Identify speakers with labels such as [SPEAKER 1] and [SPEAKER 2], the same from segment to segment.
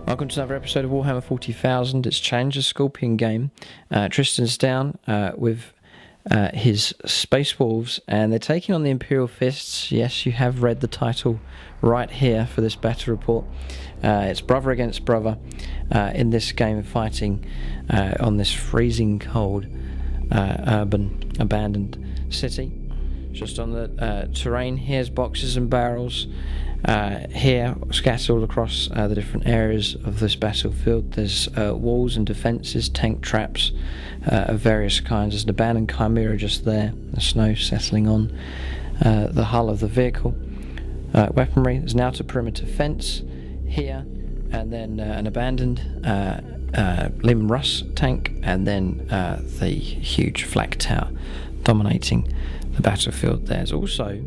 [SPEAKER 1] Welcome to another episode of Warhammer 40,000. It's Challenger Scorpion game. Tristan's down with his Space Wolves, and they're taking on the Imperial Fists. Yes, you have read the title right here for this battle report. It's brother against brother in this game, fighting on this freezing cold urban abandoned city. Just on the terrain, here's boxes and barrels. Here, scattered all across the different areas of this battlefield, there's walls and defences, tank traps of various kinds. There's an abandoned Chimera just there, the snow settling on the hull of the vehicle. Weaponry, there's an outer perimeter fence here, and then an abandoned Lim Russ tank, and then the huge flak tower dominating the battlefield. There's also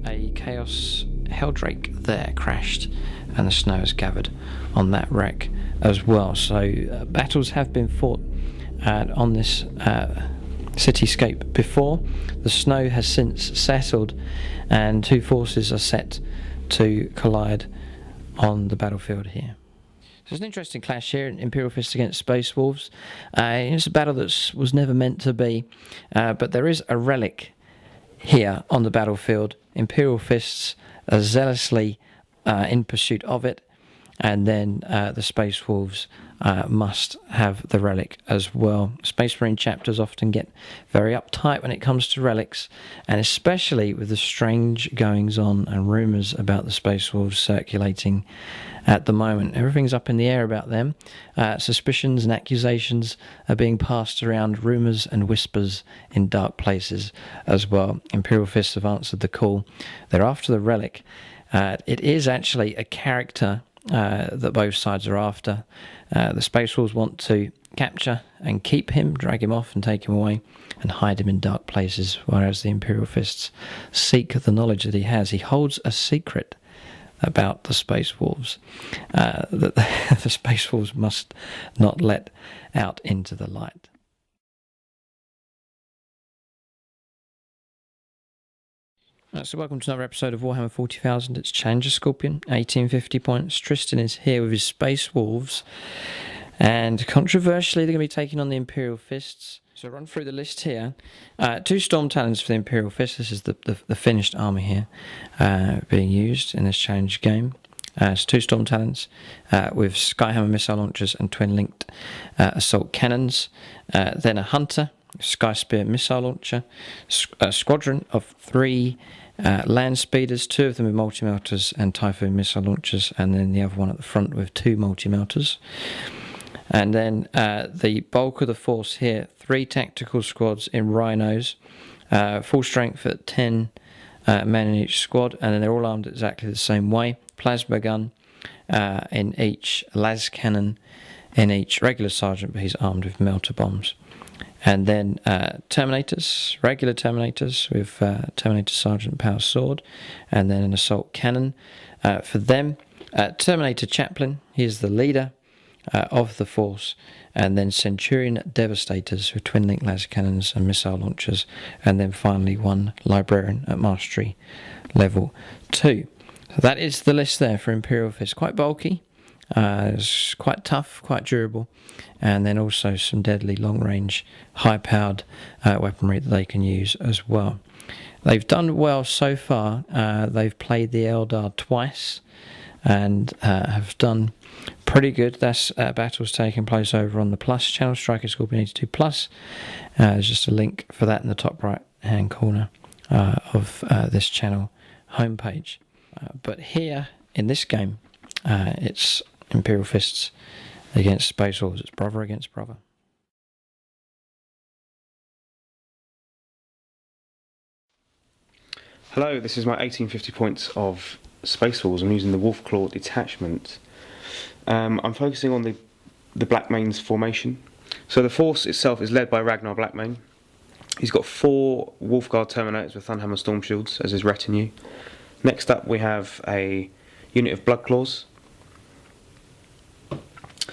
[SPEAKER 1] a Chaos Helldrake there crashed, and the snow has gathered on that wreck as well. So battles have been fought on this cityscape before. The snow has since settled, and two forces are set to collide on the battlefield here. So it's an interesting clash here, Imperial Fists against Space Wolves. It's a battle that was never meant to be, but there is a relic here on the battlefield. Imperial Fists are zealously in pursuit of it, and then the Space Wolves must have the relic as well. Space Marine chapters often get very uptight when it comes to relics, and especially with the strange goings on and rumours about the Space Wolves circulating at the moment. Everything's up in the air about them. Suspicions and accusations are being passed around, rumours and whispers in dark places as well. Imperial Fists have answered the call. They're after the relic. It is actually a character that both sides are after. The Space Wolves want to capture and keep him, drag him off and take him away and hide him in dark places, whereas the Imperial Fists seek the knowledge that he has. He holds a secret about the Space Wolves that the Space Wolves must not let out into the light. So welcome to another episode of Warhammer 40,000. It's Challenger Scorpion, 1850 points. Tristan is here with his Space Wolves, and controversially they're going to be taking on the Imperial Fists. So I'll run through the list here. 2 Storm Talons for the Imperial Fists. This is the finished army here being used in this challenge game. It's 2 Storm Talons with Skyhammer missile launchers and twin-linked assault cannons. Then a Hunter, Sky Spear missile launcher, a squadron of 3 land speeders, 2 of them with multi-melters and Typhoon missile launchers, and then the other one at the front with 2 multi-melters. And then the bulk of the force here, 3 tactical squads in Rhinos, full strength at 10 men in each squad, and then they're all armed exactly the same way. Plasma gun in each, las cannon in each, regular sergeant, but he's armed with melter bombs. And then Terminators, regular Terminators with Terminator Sergeant Power Sword, and then an assault cannon for them. Terminator Chaplain, he's the leader of the force, and then Centurion Devastators with twin-link laser cannons and missile launchers, and then finally 1 Librarian at Mastery level 2. So that is the list there for Imperial Fist. Quite bulky, it's quite tough, quite durable, and then also some deadly long-range, high-powered weaponry that they can use as well. They've done well so far. They've played the Eldar twice and have done pretty good. That's battles taking place over on the Plus channel, Striker Scorpion 82 Plus. There's just a link for that in the top right hand corner of this channel homepage. But here in this game, it's Imperial Fists against Space Wolves. It's brother against brother.
[SPEAKER 2] Hello, this is my 1850 points of Space Wolves. I'm using the Wolfclaw detachment. I'm focusing on the Blackmane's formation. So the force itself is led by Ragnar Blackmane. He's got 4 Wolfguard Terminators with Thunhammer Storm Shields as his retinue. Next up we have a unit of Bloodclaws.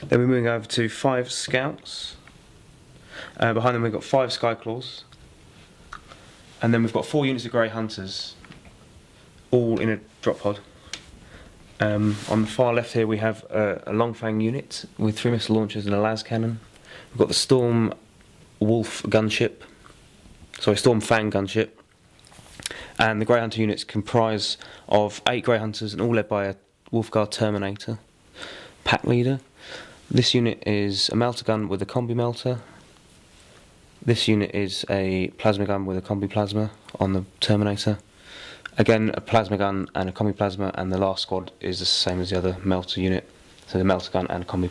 [SPEAKER 2] Then we're moving over to 5 Scouts. Behind them we've got 5 Skyclaws. And then we've got 4 units of Grey Hunters, all in a drop pod. On the far left here we have a Longfang unit with 3 missile launchers and a las cannon. We've got the Storm Wolf gunship, sorry, Storm Fang gunship, and the Grey Hunter units comprise of 8 Grey Hunters and all led by a Wolfguard Terminator pack leader. This unit is a melter gun with a combi melter. This unit is a plasma gun with a combi plasma on the Terminator. Again, a plasma gun and a combi plasma, and the last squad is the same as the other melter unit. So the melter gun and a combi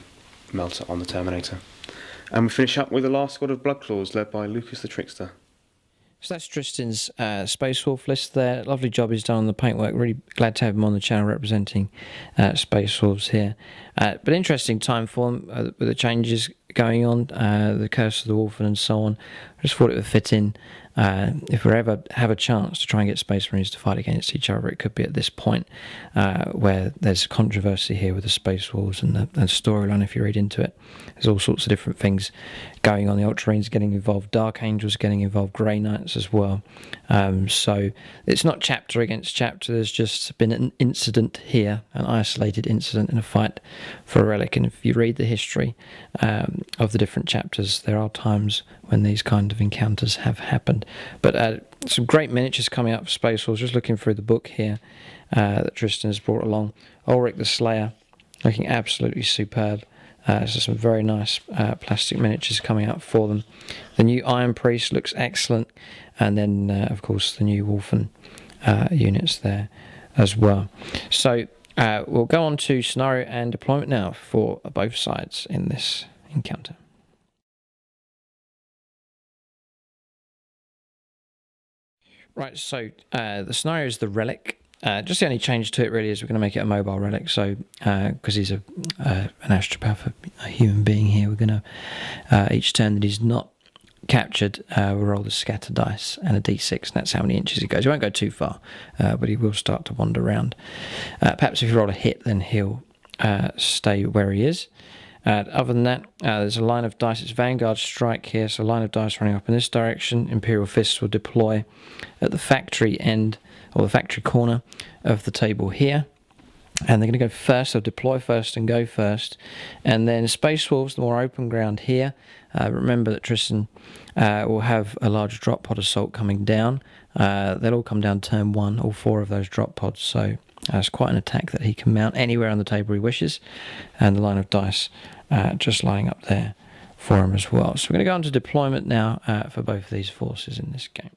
[SPEAKER 2] melter on the Terminator. And we finish up with the last squad of Bloodclaws led by Lucas the Trickster.
[SPEAKER 1] So that's Tristan's Space Wolf list there. Lovely job he's done on the paintwork. Really glad to have him on the channel representing Space Wolves here. But interesting time for them with the changes going on, the Curse of the Wolf and so on. I just thought it would fit in. If we ever have a chance to try and get Space Marines to fight against each other, it could be at this point where there's controversy here with the Space Wolves and the storyline. If you read into it, there's all sorts of different things going on. The Ultramarines getting involved, Dark Angels getting involved, Grey Knights as well. So it's not chapter against chapter. There's just been an incident here, an isolated incident in a fight for a relic. And if you read the history of the different chapters, there are times when these kind of encounters have happened. But some great miniatures coming up for Space Wolves. Just looking through the book here that Tristan has brought along. Ulrich the Slayer, looking absolutely superb. So some very nice plastic miniatures coming out for them. The new Iron Priest looks excellent. And then, of course, the new Wolfen units there as well. So we'll go on to scenario and deployment now for both sides in this encounter. Right, so the scenario is the Relic. Just the only change to it really is we're going to make it a mobile relic. So because he's an astropath, a human being here, we're going to each turn that he's not captured, we'll roll the scatter dice and a d6, and that's how many inches he goes. He won't go too far, but he will start to wander around. Perhaps if you roll a hit, then he'll stay where he is. Other than that, there's a line of dice. It's Vanguard Strike here, so a line of dice running up in this direction. Imperial Fists will deploy at the factory end, or the factory corner of the table here. And they're going to go first, they'll deploy first and go first. And then Space Wolves, the more open ground here. Remember that Tristan will have a large drop pod assault coming down. They'll all come down turn 1, all 4 of those drop pods. So it's quite an attack that he can mount anywhere on the table he wishes. And the line of dice just lining up there for him as well. So we're going to go on to deployment now for both of these forces in this game.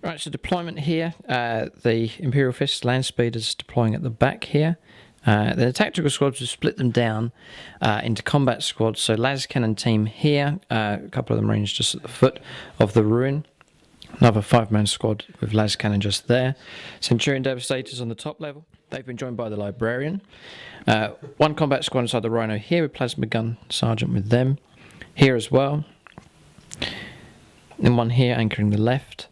[SPEAKER 1] Right, so deployment here, the Imperial Fists land speeders deploying at the back here. The tactical squads will split them down into combat squads. So las cannon team here, a couple of the Marines just at the foot of the ruin. Another 5-man squad with las cannon just there. Centurion Devastators on the top level. They've been joined by the Librarian. 1 combat squad inside the Rhino here with Plasma Gun Sergeant with them. Here as well. And 1 here anchoring the left.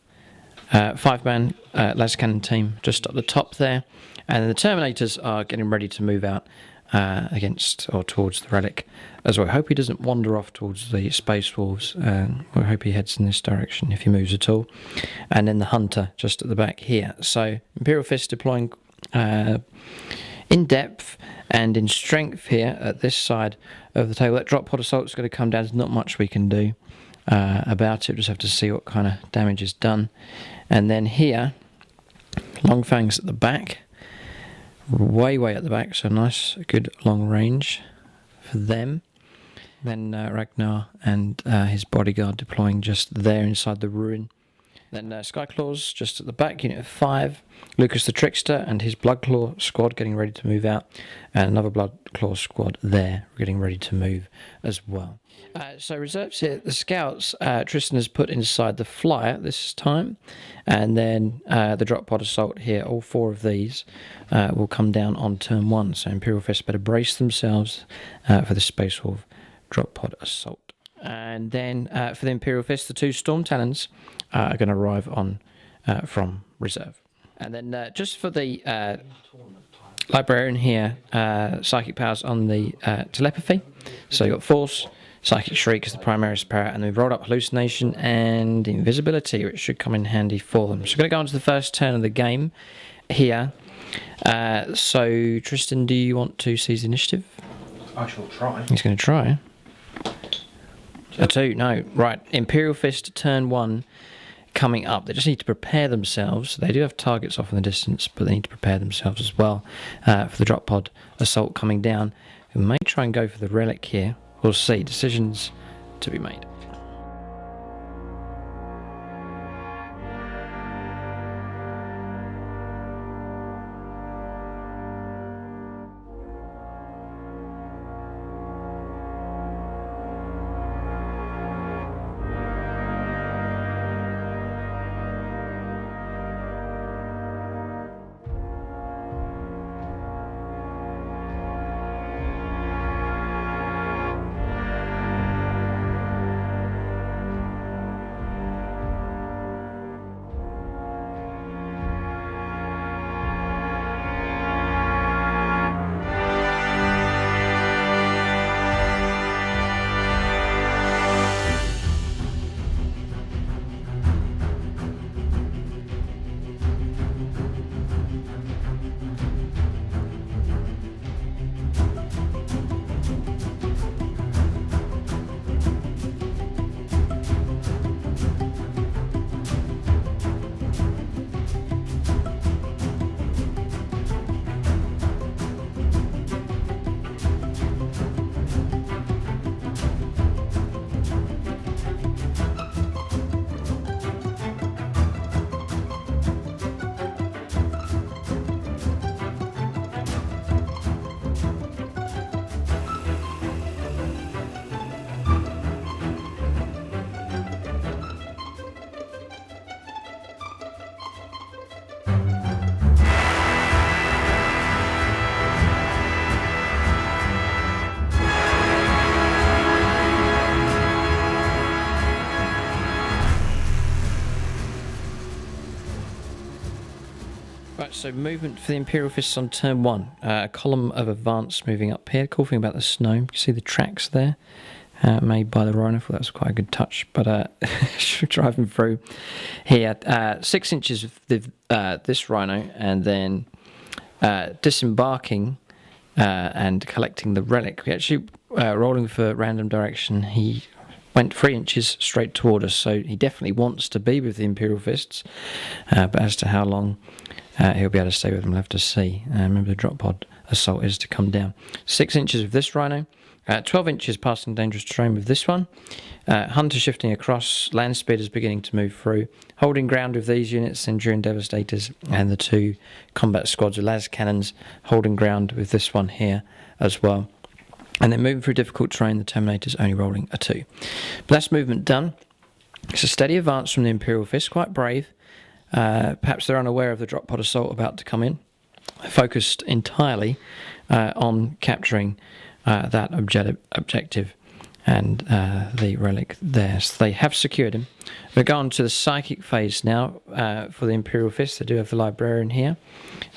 [SPEAKER 1] 5-man las cannon team just at the top there. And the Terminators are getting ready to move out against or towards the Relic as well. I hope he doesn't wander off towards the Space Wolves. I hope he heads in this direction if he moves at all. And then the Hunter just at the back here. So Imperial Fist deploying in depth and in strength here at this side of the table. That drop pod assault is going to come down. There's not much we can do about it. Just have to see what kind of damage is done. And then here, Long Fangs at the back. Way at the back, so nice, good long range for them. Then Ragnar and his bodyguard deploying just there inside the ruin. Then Skyclaws just at the back, unit of 5. Lucas the Trickster and his Bloodclaw squad getting ready to move out. And another Bloodclaw squad there getting ready to move as well. So reserves here, the Scouts, Tristan has put inside the Flyer this time. And then the drop pod assault here, all 4 of these will come down on turn 1. So Imperial Fists better brace themselves for the Space Wolf drop pod assault. And then for the Imperial Fists, the 2 Storm Talons are going to arrive on from reserve. And then just for the Librarian here, Psychic Powers on the Telepathy. So you've got Force, Psychic Shriek as the primary power, and we've rolled up Hallucination and Invisibility, which should come in handy for them. So we're going to go on to the first turn of the game here. So, Tristan, do you want to seize the initiative?
[SPEAKER 2] I shall try.
[SPEAKER 1] He's going to try. A 2, no. Right, Imperial Fist, turn 1, coming up. They just need to prepare themselves. They do have targets off in the distance, but they need to prepare themselves as well for the drop pod assault coming down. We may try and go for the Relic here. We'll see. Decisions to be made. Right, so movement for the Imperial Fists on turn 1. A column of advance moving up here. Cool thing about the snow, you can see the tracks there made by the Rhino. I thought that was quite a good touch, but driving through here, 6 inches of this Rhino, and then disembarking and collecting the Relic. We actually, rolling for random direction, he went 3 inches straight toward us, so he definitely wants to be with the Imperial Fists, but as to how long he'll be able to stay with them, we'll have to see. Remember, the drop pod assault is to come down. 6 inches with this Rhino, 12 inches passing dangerous terrain with this one. Hunter shifting across, land speeders beginning to move through, holding ground with these units, Centurion Devastators, and the 2 combat squads of las cannons holding ground with this one here as well. And then moving through difficult terrain, the Terminator's only rolling a 2. But that's movement done. It's a steady advance from the Imperial Fist, quite brave. Perhaps they're unaware of the drop pod assault about to come in. Focused entirely on capturing that objective and the Relic there. So they have secured him. We're going to the psychic phase now for the Imperial Fist. They do have the Librarian here.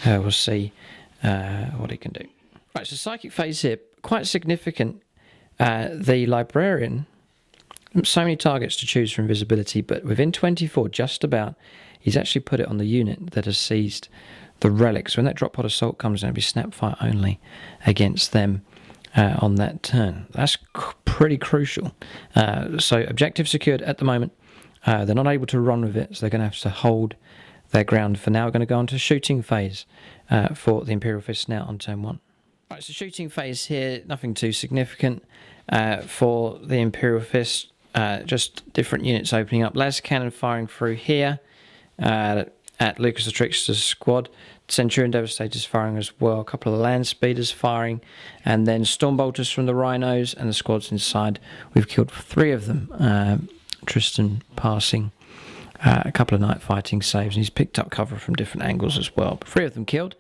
[SPEAKER 1] We'll see what he can do. Right, so psychic phase here, quite significant. The Librarian, so many targets to choose for invisibility, but within 24, just about, he's actually put it on the unit that has seized the Relic. So when that drop pod assault comes in, it'll be snapfire only against them on that turn. That's pretty crucial. So objective secured at the moment. They're not able to run with it, so they're going to have to hold their ground for now. We're going to go on to shooting phase for the Imperial Fist now on turn 1. Right, so shooting phase here, nothing too significant for the Imperial Fist. Just different units opening up. Las cannon firing through here at Lucas the Trickster's squad. Centurion Devastators firing as well. A couple of land speeders firing. And then Stormbolters from the Rhinos and the squads inside. We've killed 3 of them. Tristan passing a couple of night fighting saves. And he's picked up cover from different angles as well. But 3 of them killed.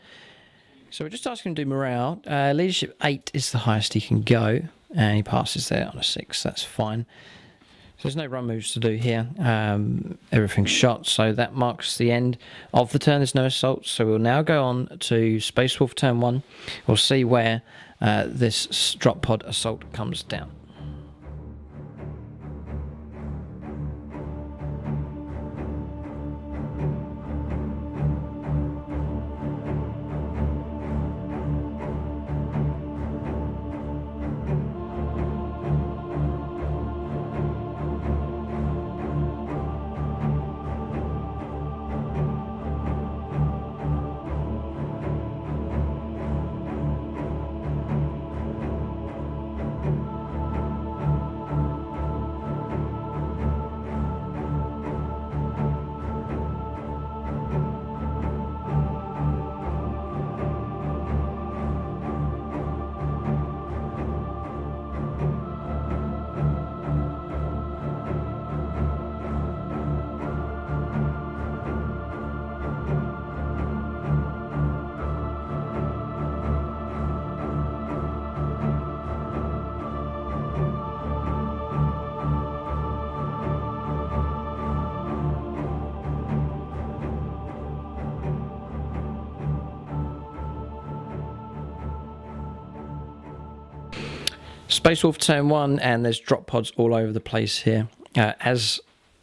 [SPEAKER 1] So we're just asking him to do morale. Leadership 8 is the highest he can go. And he passes there on a 6. That's fine. So there's no run moves to do here. Everything's shot, so that marks the end of the turn. There's no assaults, so we'll now go on to Space Wolf turn 1. We'll see where this drop pod assault comes down. Space Wolf turn 1, and there's drop pods all over the place here, as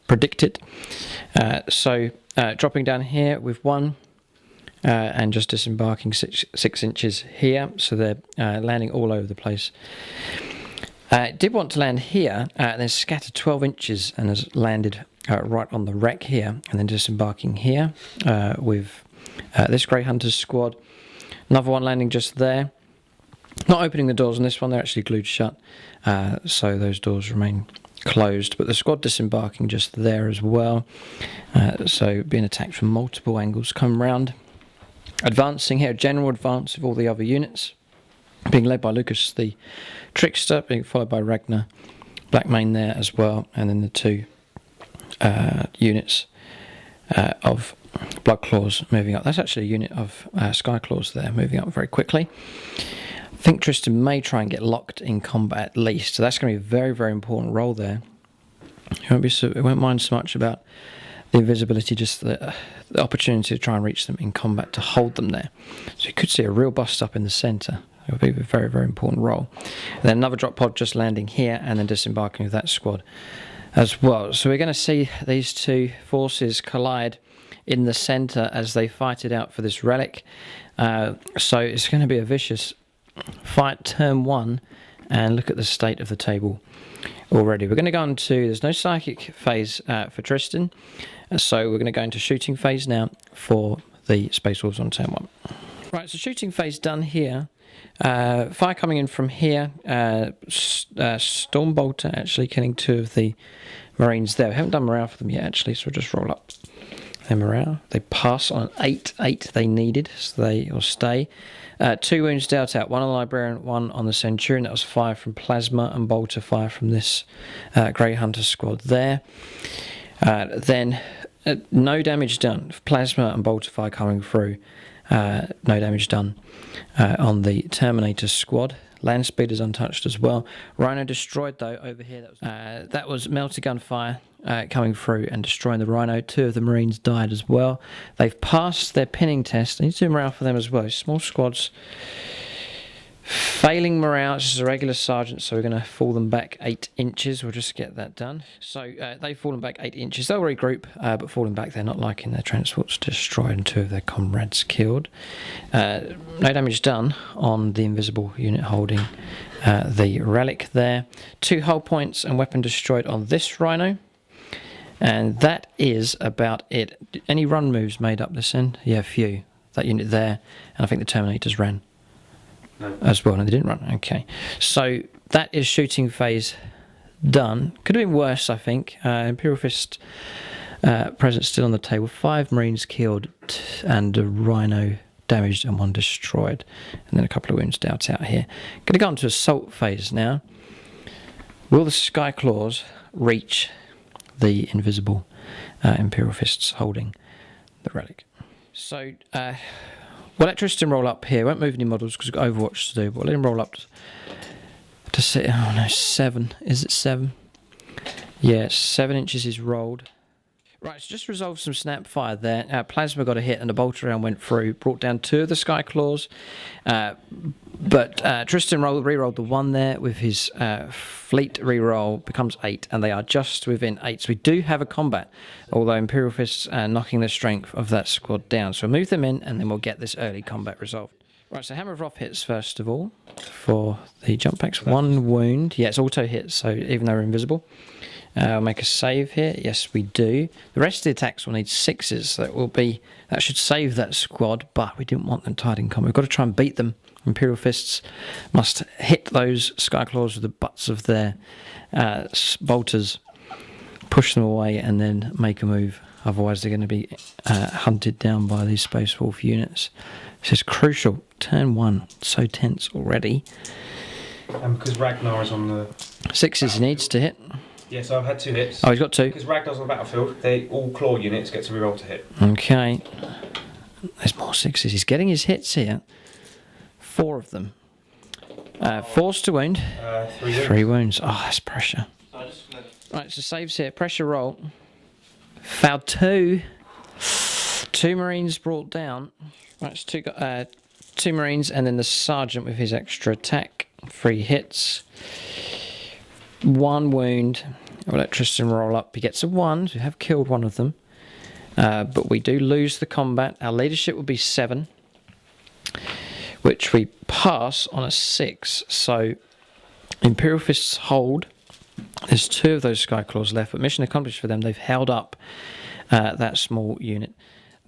[SPEAKER 1] predicted. So dropping down here with 1, and just disembarking 6 inches here, so they're landing all over the place. Did want to land here, and then scattered 12 inches and has landed right on the wreck here, and then disembarking here with this Grey Hunters squad. Another one landing just there. Not opening the doors on this one, they're actually glued shut, so those doors remain closed, but the squad disembarking just there as well, so being attacked from multiple angles. Come round, advancing here, general advance of all the other units, being led by Lucas the Trickster, being followed by Ragnar Blackmane there as well, and then the 2 units of Bloodclaws moving up. That's actually a unit of Skyclaws there, moving up very quickly. I think Tristan may try and get locked in combat at least, so that's going to be a very, very important role there. He won't mind so much about the invisibility, just the opportunity to try and reach them in combat, to hold them there. So you could see a real bust up in the centre. It would be a very, very important role. And then another drop pod just landing here, and then disembarking with that squad as well. So we're going to see these 2 forces collide in the centre as they fight it out for this relic. So it's going to be a vicious fight turn 1, and look at the state of the table already. We're going to go on to, there's no psychic phase for Tristan, so we're going to go into shooting phase now for the Space Wolves on turn 1. Right, so shooting phase done here. Fire coming in from here. Stormbolter actually killing 2 of the Marines there. We haven't done morale for them yet actually, so we'll just roll up their morale. They pass on 8 they needed, so they will stay. 2 wounds dealt out, 1 on the Librarian, 1 on the Centurion. That was fire from Plasma, and bolter fire from this Grey Hunter squad there. Then no damage done. Plasma and bolter fire coming through. No damage done on the Terminator squad. Land speed is untouched as well. Rhino destroyed though over here. That was melter gun fire coming through and destroying the Rhino. 2 of the Marines died as well. They've passed their pinning test. I need to do morale for them as well. Small squads failing morale. This is a regular sergeant, so we're going to fall them back 8 inches. We'll just get that done. So they've fallen back 8 inches. They'll regroup, but falling back, they're not liking their transports destroyed and 2 of their comrades killed. No damage done on the invisible unit holding the relic there. 2 hull points and weapon destroyed on this Rhino. And that is about it. Any run moves made up this end? Yeah, a few. That unit there, and I think the Terminators ran. No. As well, and they didn't run. Okay, so that is shooting phase done. Could have been worse, I think. Imperial Fist presence still on the table. 5 Marines killed and a Rhino damaged and 1 destroyed, and then a couple of wounds dealt out here. Going to go on to assault phase now. Will the Skyclaws reach the invisible Imperial Fists holding the relic? So we'll let Tristan roll up here. Won't move any models because we've got Overwatch to do, but we'll let him roll up to sit. Oh no, 7. Is it 7? Yeah, 7 inches is rolled. Right, so just resolved some snap fire there. Plasma got a hit and the bolter round went through, brought down 2 of the Skyclaws. But Tristan re-rolled the 1 there with his fleet re-roll, becomes 8, and they are just within 8. So we do have a combat, although Imperial Fists knocking the strength of that squad down. So we'll move them in and then we'll get this early combat resolved. Right, so Hammer of Wrath hits first of all for the jump packs. 1 wound. Yeah, it's auto hit, so even though we're invisible. We'll make a save here. Yes, we do. The rest of the attacks will need 6s, so that should save that squad, but we didn't want them tied in combat. We've got to try and beat them. Imperial Fists must hit those Skyclaws with the butts of their bolters, push them away, and then make a move. Otherwise, they're going to be hunted down by these Space Wolf units. This is crucial. Turn 1, so tense already.
[SPEAKER 2] And because Ragnar is on the
[SPEAKER 1] 6s he needs to hit.
[SPEAKER 2] Yeah, so I've had 2 hits.
[SPEAKER 1] Oh, he's got 2.
[SPEAKER 2] Because Ragnar's on the battlefield, all claw units get to reroll to hit.
[SPEAKER 1] Okay. There's more 6s. He's getting his hits here. 4 of them. Forced to wound.
[SPEAKER 2] 3 wounds.
[SPEAKER 1] 3 wounds. Oh, that's pressure. Right, so saves here. Pressure roll. Fouled 2. 2 Marines brought down. Right, so 2 Marines and then the Sergeant with his extra attack. 3 hits, 1 wound. We'll let Tristan roll up. He gets a 1. So we have killed one of them. But we do lose the combat. Our leadership will be 7, which we pass on a 6. So Imperial Fists hold. There's 2 of those Skyclaws left, but mission accomplished for them. They've held up that small unit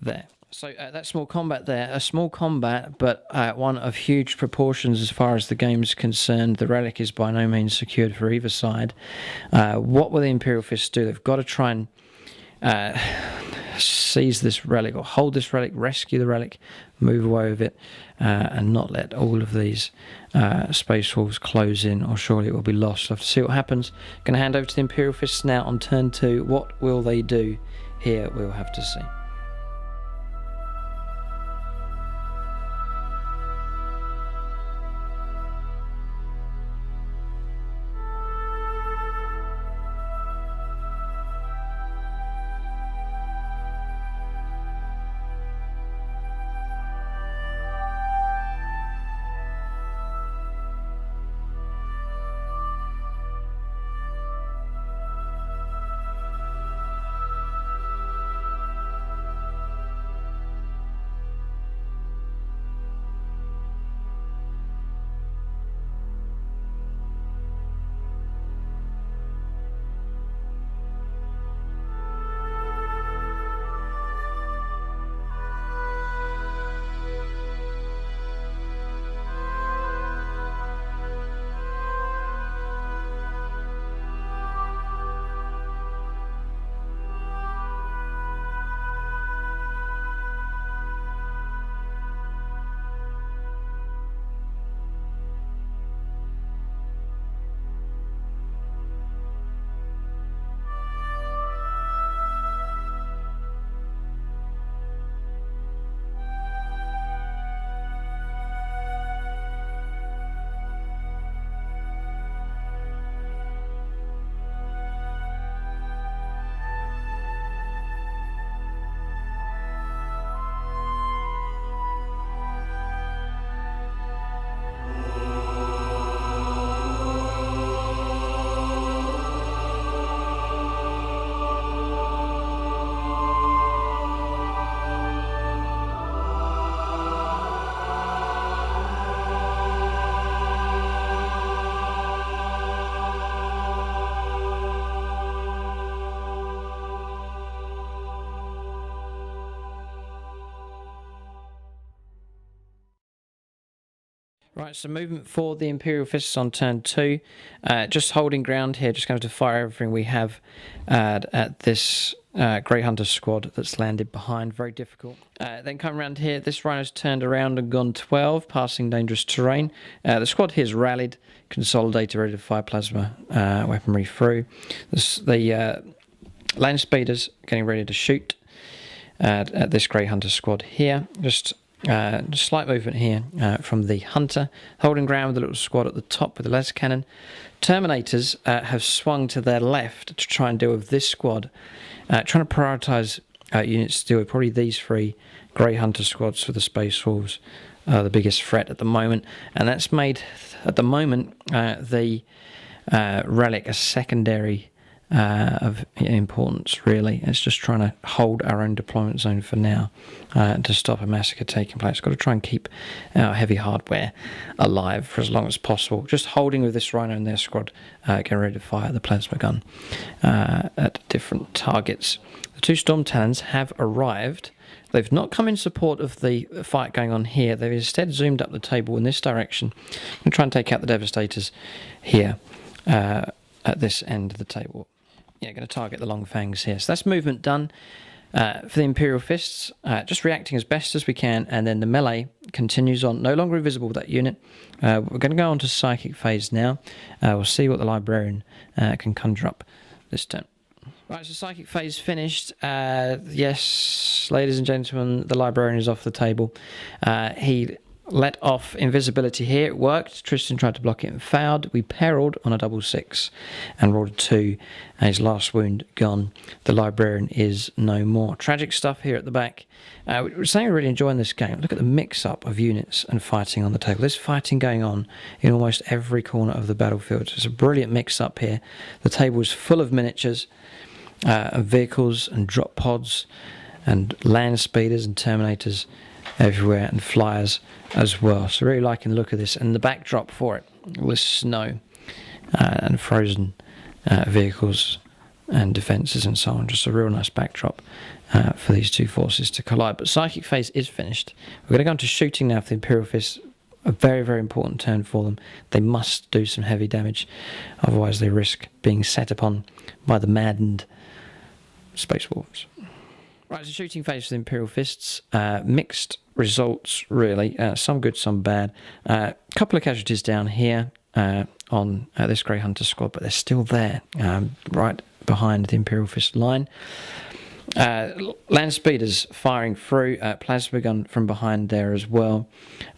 [SPEAKER 1] there. So that small combat there, a small combat, but one of huge proportions as far as the game's concerned. The Relic is by no means secured for either side. What will the Imperial Fists do? They've got to try and seize this Relic, or hold this Relic, rescue the Relic, move away with it, and not let all of these Space Wolves close in, or surely it will be lost. We'll have to see what happens. Going to hand over to the Imperial Fists now on turn 2. What will they do here? We'll have to see. Right, so movement for the Imperial Fists on turn 2. Just holding ground here, just going to fire everything we have at this Grey Hunter squad that's landed behind. Very difficult. Then come around here. This Rhino's turned around and gone 12, passing dangerous terrain. The squad here's rallied, consolidated, ready to fire plasma weaponry through. The land speeders getting ready to shoot at this Grey Hunter squad here. Just slight movement here from the Hunter, holding ground with the little squad at the top with the laser cannon. Terminators have swung to their left to try and deal with this squad, trying to prioritise units to deal with probably these 3 Grey Hunter squads for the Space Wolves, the biggest threat at the moment, and that's made at the moment the Relic a secondary of importance, really. It's just trying to hold our own deployment zone for now to stop a massacre taking place. Got to try and keep our heavy hardware alive for as long as possible. Just holding with this Rhino and their squad, getting ready to fire the plasma gun at different targets. The 2 Storm Talons have arrived. They've not come in support of the fight going on here. They've instead zoomed up the table in this direction and try and take out the Devastators here at this end of the table. Yeah, going to target the Long Fangs here. So that's movement done for the Imperial Fists. Just reacting as best as we can, and then the melee continues on. No longer invisible with that unit. We're going to go on to Psychic Phase now. We'll see what the Librarian can conjure up this turn. Right, so Psychic Phase finished. Yes, ladies and gentlemen, the Librarian is off the table. He let off invisibility here. It worked. Tristan tried to block it and failed. We perilled on a 6/6 and rolled a 2. And his last wound gone. The librarian is no more. Tragic stuff here at the back. We're saying we're really enjoying this game. Look at the mix-up of units and fighting on the table. There's fighting going on in almost every corner of the battlefield. It's a brilliant mix-up here. The table is full of miniatures, and vehicles and drop pods and land speeders and terminators everywhere, and flyers as well. So really liking the look of this, and the backdrop for it with snow and frozen vehicles and defences and so on. Just a real nice backdrop for these two forces to collide. But Psychic Phase is finished. We're going to go on to shooting now for the Imperial Fists. A very, very important turn for them. They must do some heavy damage, otherwise they risk being set upon by the maddened Space Wolves. Right, so shooting phase for the Imperial Fists. Mixed results, really. Some good, some bad. Couple of casualties down here on this Grey Hunter squad, but they're still there, right behind the Imperial Fist line. Land speeders firing through, plasma gun from behind there as well,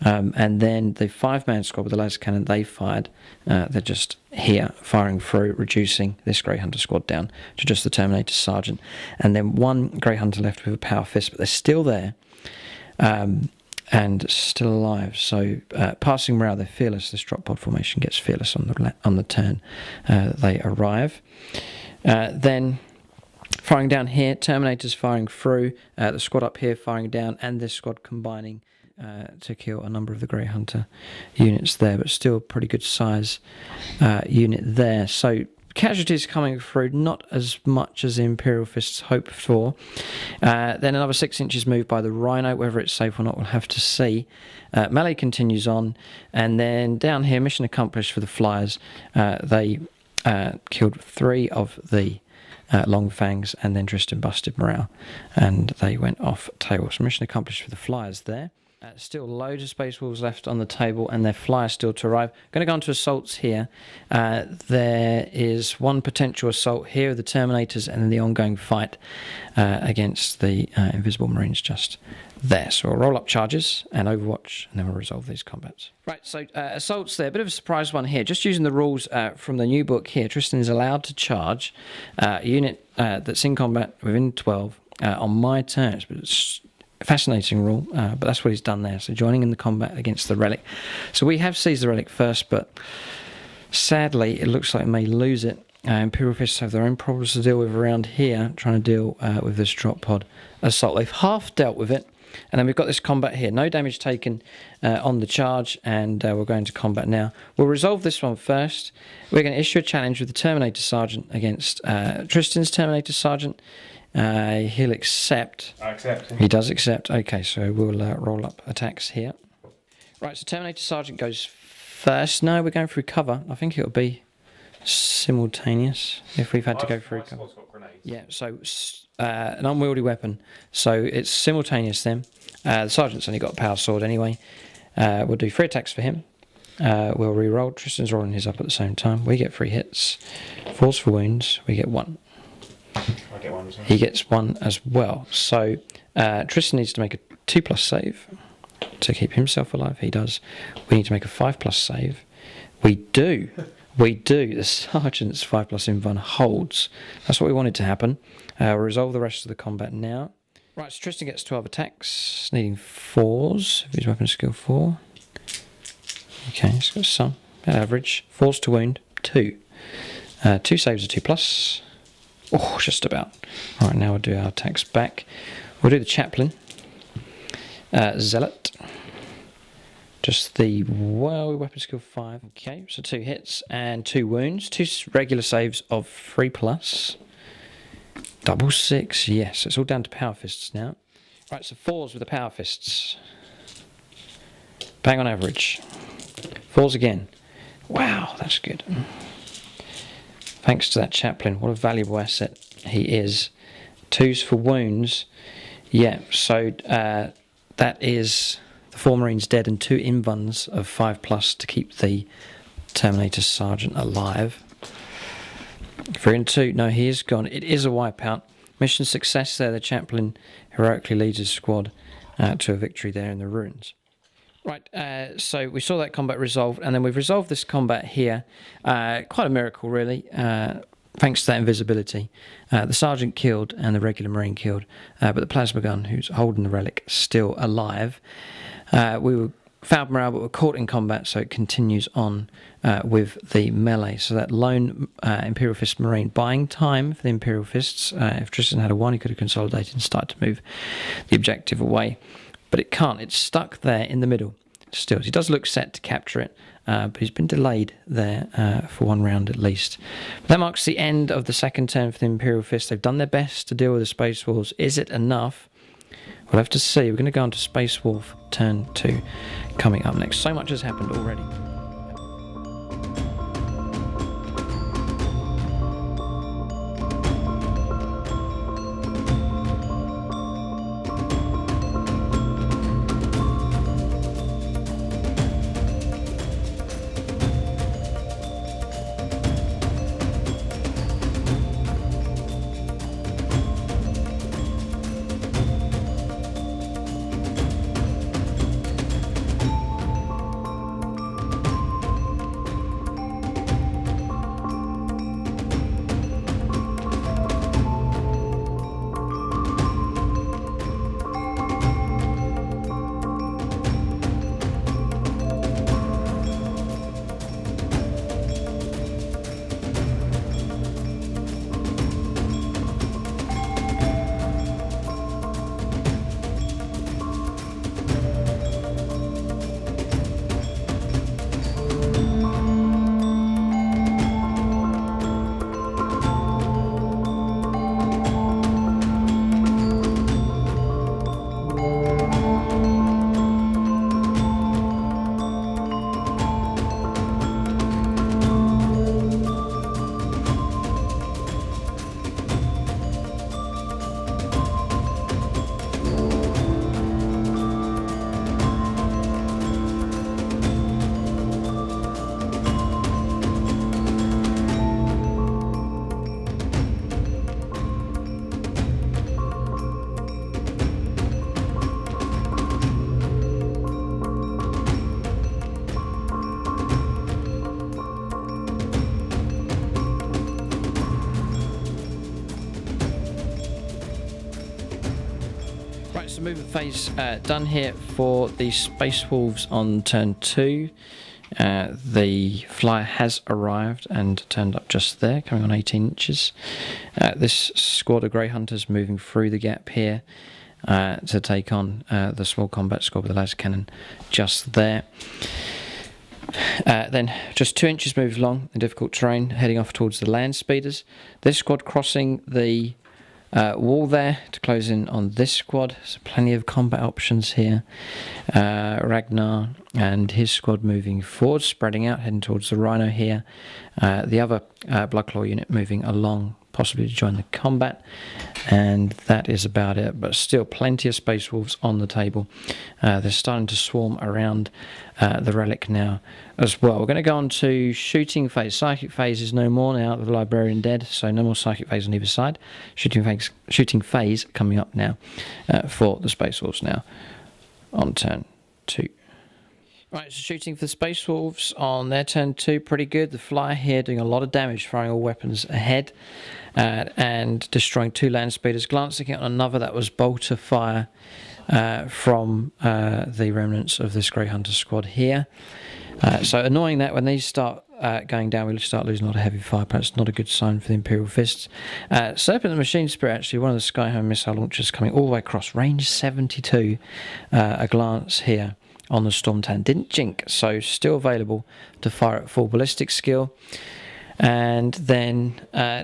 [SPEAKER 1] and then the 5-man squad with the laser cannon, they fired. They're just here firing through, reducing this Grey Hunter squad down to just the Terminator Sergeant, and then one Grey Hunter left with a power fist, but they're still there and still alive. So passing morale, they're fearless. This drop pod formation gets fearless on the turn they arrive. Then firing down here, Terminators firing through, the squad up here firing down, and this squad combining to kill a number of the Grey Hunter units there, but still a pretty good size unit there. So casualties coming through, not as much as the Imperial Fists hoped for. Then another 6 inches move by the Rhino, whether it's safe or not we'll have to see. Melee continues on, and then down here, mission accomplished for the Flyers. They killed 3 of the Long Fangs, and then Tristan busted morale and they went off table. So mission accomplished for the Flyers there. Still loads of Space Wolves left on the table, and their Flyers still to arrive. Going to go on to assaults here. There is one potential assault here of the Terminators, and then the ongoing fight against the Invisible Marines just there. So we'll roll up charges and Overwatch, and then we'll resolve these combats. Right, so assaults there. A bit of a surprise one here. Just using the rules from the new book here, Tristan is allowed to charge a unit that's in combat within 12 on my turn. It's fascinating rule, but that's what he's done there. So joining in the combat against the Relic. So we have seized the Relic first, but sadly it looks like it may lose it. Imperial Fists have their own problems to deal with around here, trying to deal with this drop pod assault. They've half dealt with it, and then we've got this combat here. No damage taken on the charge, and we're going to combat now. We'll resolve this one first. We're going to issue a challenge with the Terminator Sergeant against Tristan's Terminator Sergeant. He'll accept.
[SPEAKER 2] I accept.
[SPEAKER 1] He does accept. Okay, so we'll roll up attacks here. Right, so Terminator Sergeant goes first. No, we're going through cover. I think it'll be simultaneous if we've had to go through cover. Yeah, so an unwieldy weapon. So it's simultaneous then. The Sergeant's only got a power sword anyway. We'll do 3 attacks for him. We'll re-roll. Tristan's rolling his up at the same time. We get 3 hits. 4s for wounds. We get 1.
[SPEAKER 2] I get 1 as well.
[SPEAKER 1] He gets 1 as well. So Tristan needs to make a 2+ save to keep himself alive. He does. We need to make a 5+ save. We do. We do. The Sergeant's 5+ invuln holds. That's what we wanted to happen. We'll resolve the rest of the combat now. Right, so Tristan gets 12 attacks, needing 4s. His weapon skill 4. Okay, he's got some. Average. 4s to wound. 2. 2 saves are 2+. Oh, just about. All right, now we'll do our attacks back. We'll do the Chaplain. Zealot. Just the weapon skill 5. Okay, so 2 hits and 2 wounds. 2 regular saves of 3+. Double 6. Yes, it's all down to power fists now. Right, so 4s with the power fists. Bang on average. 4s again. Wow, that's good. Thanks to that Chaplain. What a valuable asset he is. 2s for wounds. Yeah, so that is the 4 Marines dead and 2 invulns of 5+ to keep the Terminator Sergeant alive. 3 and 2. No, he is gone. It is a wipeout. Mission success there. The Chaplain heroically leads his squad to a victory there in the ruins. Right, so we saw that combat resolved, and then we've resolved this combat here. Quite a miracle, really, thanks to that invisibility. The Sergeant killed and the regular Marine killed, but the Plasma Gun, who's holding the Relic, still alive. We were fouled morale, but we're caught in combat, so it continues on with the melee. So that lone Imperial Fist Marine buying time for the Imperial Fists. If Tristan had a 1, he could have consolidated and started to move the objective away. But it can't. It's stuck there in the middle still. He does look set to capture it, but he's been delayed there for 1 round at least. But that marks the end of the second turn for the Imperial Fist. They've done their best to deal with the Space Wolves. Is it enough? We'll have to see. We're going to go on to Space Wolf turn 2 coming up next. So much has happened already. So movement phase done here for the Space Wolves on turn 2. The flyer has arrived and turned up just there, coming on 18 inches. This squad of Grey Hunters moving through the gap here to take on the small combat squad with the laser cannon just there. Then just 2 inches moves along in difficult terrain, heading off towards the land speeders. This squad crossing the wall there to close in on this squad, so plenty of combat options here. Ragnar and his squad moving forward, spreading out, heading towards the Rhino here. The other Bloodclaw unit moving along, possibly to join the combat, and that is about it. But still plenty of Space Wolves on the table. They're starting to swarm around the Relic now as well. We're going to go on to shooting phase. Psychic phase is no more now, the Librarian dead, so no more psychic phase on either side. Shooting phase coming up now for the Space Wolves now on turn 2. Right, so shooting for the Space Wolves on their turn 2, pretty good. The flyer here doing a lot of damage, firing all weapons ahead and destroying 2 land speeders. Glancing at another, that was bolter fire from the remnants of this Grey Hunter squad here. So annoying that when these start going down, we start losing a lot of heavy fire. Perhaps not a good sign for the Imperial Fists. Serpent the Machine Spirit, actually, one of the Skyhome missile launchers coming all the way across. Range 72. A glance here on the Storm Tank. Didn't jink, so still available to fire at full ballistic skill. And then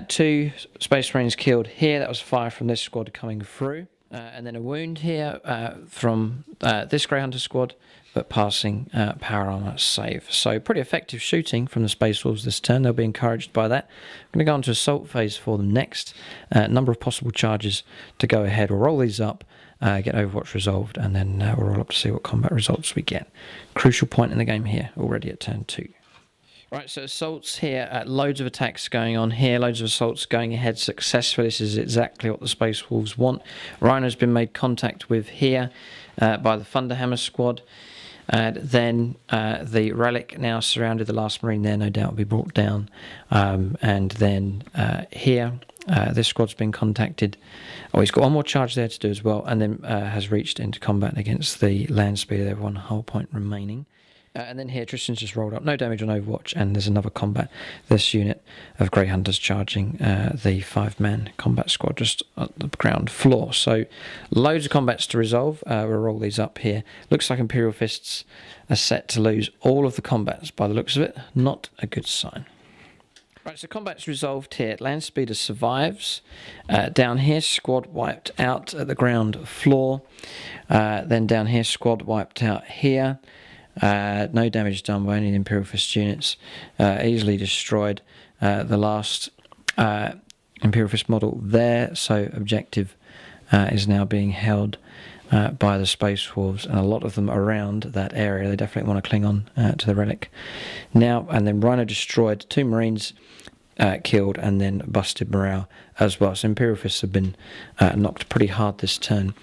[SPEAKER 1] 2 Space Marines killed here. That was fire from this squad coming through. And then a wound here from this Grey Hunter squad, but passing power armor save. So pretty effective shooting from the Space Wolves this turn. They'll be encouraged by that. I'm going to go on to assault phase for them next. Number of possible charges to go ahead. We'll roll these up, get Overwatch resolved, and then we'll roll up to see what combat results we get. Crucial point in the game here, already at turn 2. Right, so assaults here, loads of attacks going on here, loads of assaults going ahead successfully. This is exactly what the Space Wolves want. Rhino's been made contact with here by the Thunderhammer squad. And then the Relic now surrounded the last Marine there, no doubt will be brought down. And then here, this squad's been contacted. Oh, he's got one more charge there to do as well, and then has reached into combat against the land speeder. They have 1 hull point remaining. And then here, Tristan's just rolled up. No damage on Overwatch, and there's another combat. This unit of Grey Hunters charging the 5-man combat squad just at the ground floor. So, loads of combats to resolve. We'll roll these up here. Looks like Imperial Fists are set to lose all of the combats by the looks of it. Not a good sign. Right, so combat's resolved here. Land Speeder survives. Down here, squad wiped out at the ground floor. Then down here, squad wiped out here. No damage done by any of the Imperial Fist units. Easily destroyed the last Imperial Fist model there. So objective is now being held by the Space Wolves, and a lot of them around that area. They definitely want to cling on to the Relic now. And then Rhino destroyed 2 Marines, killed, and then busted morale as well. So Imperial Fists have been knocked pretty hard this turn.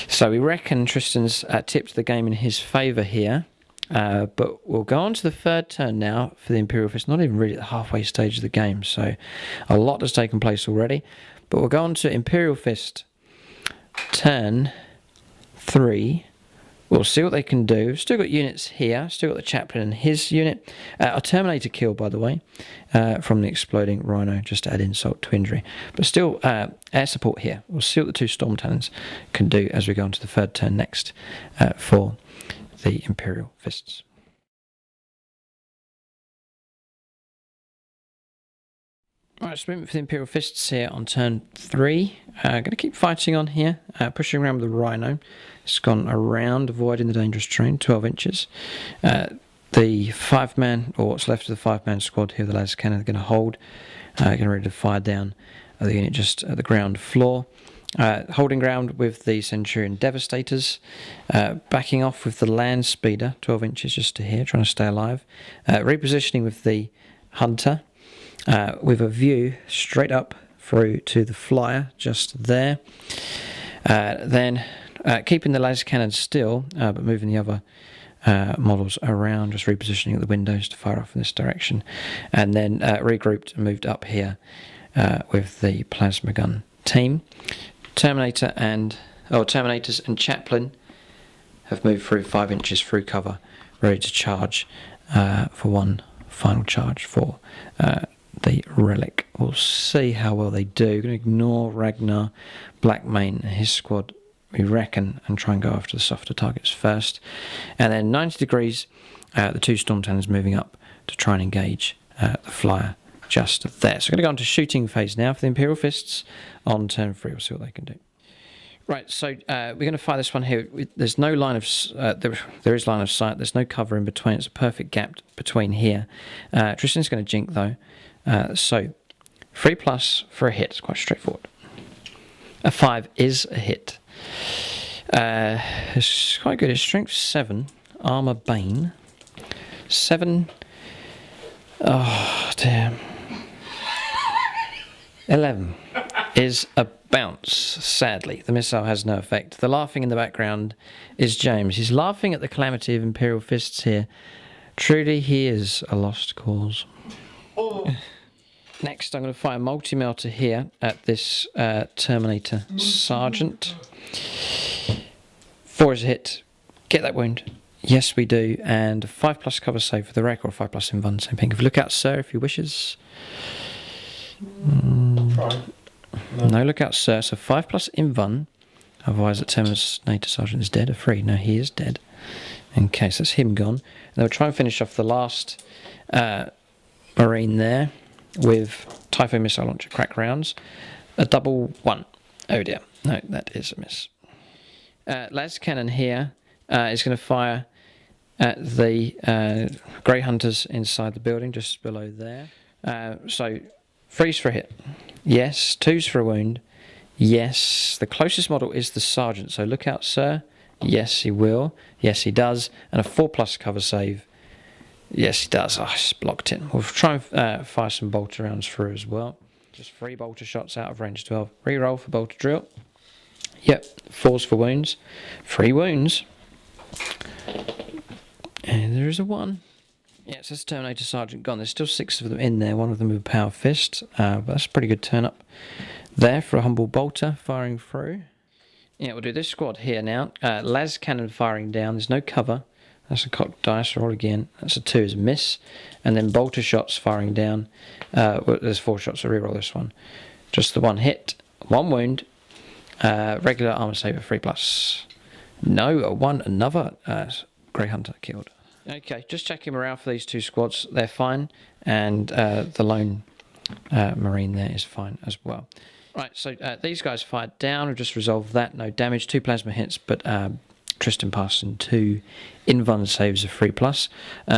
[SPEAKER 1] So we reckon Tristan's tipped the game in his favour here. But we'll go on to the 3rd turn now for the Imperial Fist. Not even really at the halfway stage of the game, so a lot has taken place already. But we'll go on to Imperial Fist turn 3. We'll see what they can do. Still got units here. Still got the Chaplain and his unit. A Terminator kill, by the way, from the exploding Rhino, just to add insult to injury. But still, air support here. We'll see what the 2 Storm Talons can do as we go on to the 3rd turn next for the Imperial Fists. Right, so moving for the Imperial Fists here on turn 3. Going to keep fighting on here, pushing around with the Rhino. It's gone around, avoiding the dangerous terrain, 12 inches. The 5-man, or what's left of the 5-man squad here, the laser cannon, are going to hold, getting ready to fire down the unit just at the ground floor. Holding ground with the Centurion Devastators, backing off with the Land Speeder, 12 inches just to here, trying to stay alive. Repositioning with the Hunter, with a view straight up through to the Flyer, just there. Then keeping the laser cannon still, but moving the other models around, just repositioning at the windows to fire off in this direction. And then regrouped and moved up here with the plasma gun team. Terminators and Chaplain have moved through 5 inches through cover, ready to charge for one final charge for the Relic. We'll see how well they do. Going to ignore Ragnar Blackmane and his squad, we reckon, and try and go after the softer targets first. And then 90 degrees, the 2 Storm Talons moving up to try and engage the Flyer just there. So we're going to go on to shooting phase now for the Imperial Fists on turn 3. We'll see what they can do. Right, so we're going to fire this one here. There's no line of there is line of sight. There's no cover in between. It's a perfect gap between here. Tristan's going to jink though. So 3+ for a hit. It's quite straightforward. A 5 is a hit. It's quite good. It's strength 7, armor bane 7. Oh damn. 11 is a bounce. Sadly, the missile has no effect. The laughing in the background is James. He's laughing at the calamity of Imperial Fists here. Truly, he is a lost cause. Oh. Next, I'm going to fire multi-melter here at this Terminator Sergeant. 4 is a hit. Get that wound. Yes, we do. And 5+ cover save for the wreck, or 5+ in Vun. Same thing. Lookout, sir, if he wishes. No lookout, sir. So 5+ in Vun. Otherwise, the Terminator Sergeant is dead. A 3. No, he is dead. Okay, so that's him gone. And then we'll try and finish off the last Marine there with Typhoon Missile Launcher crack rounds. A double 1. Oh dear. No, that is a miss. Laser Cannon here is going to fire at the Grey Hunters inside the building, just below there. So 3's for a hit. Yes. 2's for a wound. Yes. The closest model is the Sergeant, so look out, sir. Yes, he will. Yes, he does. And a 4+ cover save. Yes, he does. Oh, I just blocked it. We'll try and fire some bolter rounds through as well. Just 3 bolter shots out of range 12. Reroll for bolter drill. Yep, 4's for wounds. 3 wounds. is a 1. Yeah, it says Terminator Sergeant gone. There's still 6 of them in there, one of them with a power fist. But that's a pretty good turn up there for a humble bolter firing through. Yeah, we'll do this squad here now. Las cannon firing down. There's no cover. That's a cocked dice roll again. That's a 2 is a miss. And then bolter shots firing down. Well, there's 4 shots, so reroll this one. Just the 1 hit, 1 wound. Regular armor saver 3+. No, a 1, another Grey Hunter killed. Okay, just checking morale for these 2 squads. They're fine. And the lone Marine there is fine as well. Right, so these guys fired down. We've just resolved that. No damage, 2 plasma hits, but Tristan passing 2 invuln saves of 3+.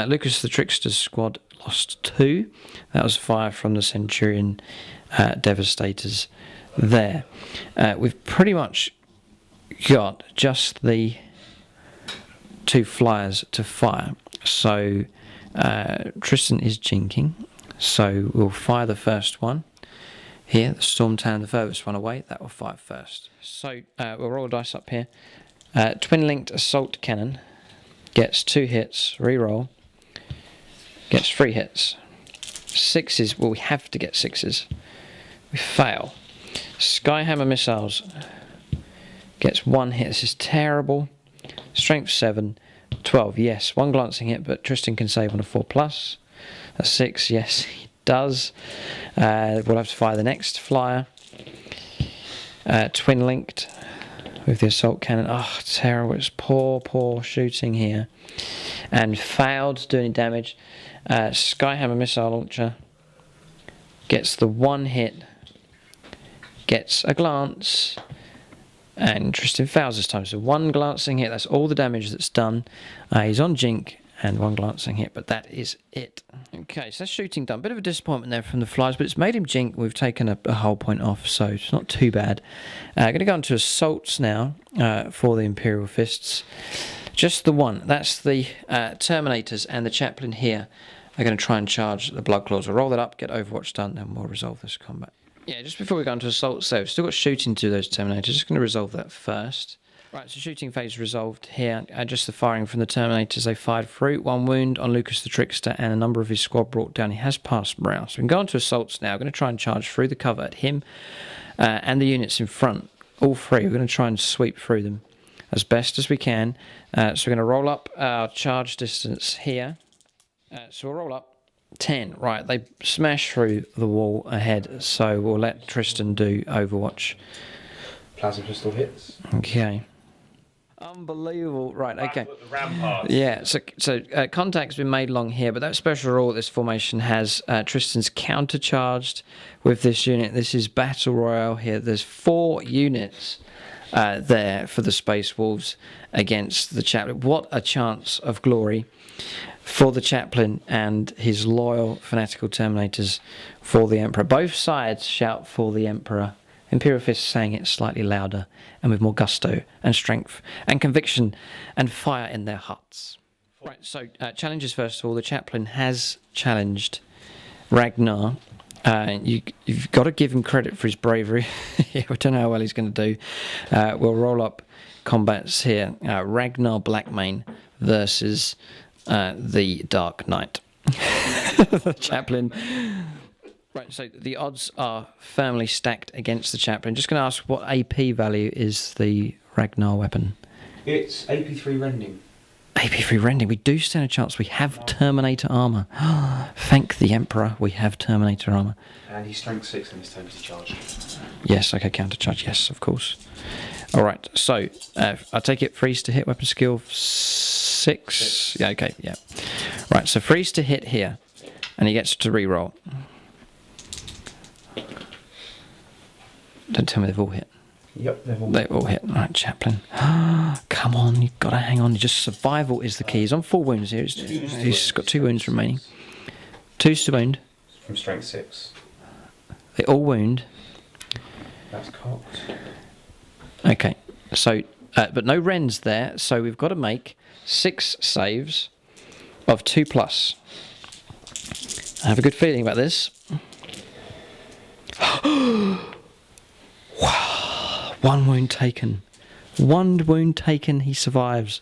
[SPEAKER 1] Lucas the Trickster's squad lost 2. That was fire from the Centurion Devastators there. We've pretty much got just the 2 flyers to fire. So Tristan is jinking. So we'll fire the first one. Here, the Storm Town, the furthest one away, that will fire first. So we'll roll a dice up here. Twin-linked assault cannon gets 2 hits, reroll, gets 3 hits. 6s, well, we have to get 6s. We fail. Skyhammer missiles gets 1 hit. This is terrible. Strength 7, 12, yes. 1 glancing hit, but Tristan can save on a 4+. A 6, yes, he does. We'll have to fire the next flyer. Twin-linked with the assault cannon. Oh, terrible. It's poor shooting here. And failed to do any damage. Skyhammer missile launcher gets the 1 hit. Gets a glance. And Tristan fails this time. So 1 glancing hit. That's all the damage that's done. He's on jink. And 1 glancing hit, but that is it. Okay, so that's shooting done. Bit of a disappointment there from the flyers, but it's made him jink. We've taken a whole point off, so it's not too bad. Going to go on to assaults now for the Imperial Fists. Just the 1. That's the Terminators, and the Chaplain here are going to try and charge the Blood Claws. We'll roll that up, get Overwatch done, and we'll resolve this combat. Yeah, just before we go on to assaults, so we've still got shooting to those Terminators. Just going to resolve that first. Right, so shooting phase resolved here. Just the firing from the Terminators. They fired through. 1 wound on Lucas the Trickster, and a number of his squad brought down. He has passed morale. So we can go on to assaults now. We're going to try and charge through the cover at him and the units in front. All 3. We're going to try and sweep through them as best as we can. So we're going to roll up our charge distance here. So we'll roll up 10. Right, they smash through the wall ahead. So we'll let Tristan do Overwatch.
[SPEAKER 2] Plasma pistol hits.
[SPEAKER 1] Okay. Unbelievable. Right, okay.
[SPEAKER 2] The ramparts.
[SPEAKER 1] Yeah, so contact's been made along here, but that special rule this formation has, Tristan's countercharged with this unit. This is Battle Royale here. There's 4 units there for the Space Wolves against the Chaplain. What a chance of glory for the Chaplain and his loyal fanatical Terminators for the Emperor. Both sides shout for the Emperor. Imperial Fists saying it slightly louder and with more gusto and strength and conviction and fire in their hearts. Right, so challenges first of all. The Chaplain has challenged Ragnar. You've got to give him credit for his bravery. Yeah, we don't know how well he's going to do. We'll roll up combats here. Ragnar Blackmane versus the Dark Knight. The Chaplain. Right, so the odds are firmly stacked against the Chaplain. Just going to ask what AP value is the Ragnar weapon?
[SPEAKER 2] It's AP3 rending.
[SPEAKER 1] AP3 rending. We do stand a chance. We have Terminator armour. Thank the Emperor, we have Terminator armour.
[SPEAKER 2] And he's strength 6 and his temperature charge.
[SPEAKER 1] Yes, okay, counter charge, yes, of course. Alright, so I take it freeze to hit weapon skill 6. Yeah, okay, yeah. Right, so freeze to hit here. And he gets to reroll. Don't tell me they've all hit.
[SPEAKER 2] Yep,
[SPEAKER 1] they've all hit. Right, Chaplain. Come on, you've got to hang on. Just survival is the key. He's on 4 wounds here. He's got 2 wounds remaining. 2's to wound.
[SPEAKER 2] From strength 6.
[SPEAKER 1] They all wound.
[SPEAKER 2] That's cocked.
[SPEAKER 1] Okay, so, but no rends there, so we've got to make 6 saves of 2+. I have a good feeling about this. Wow, 1 wound taken. 1 wound taken, he survives.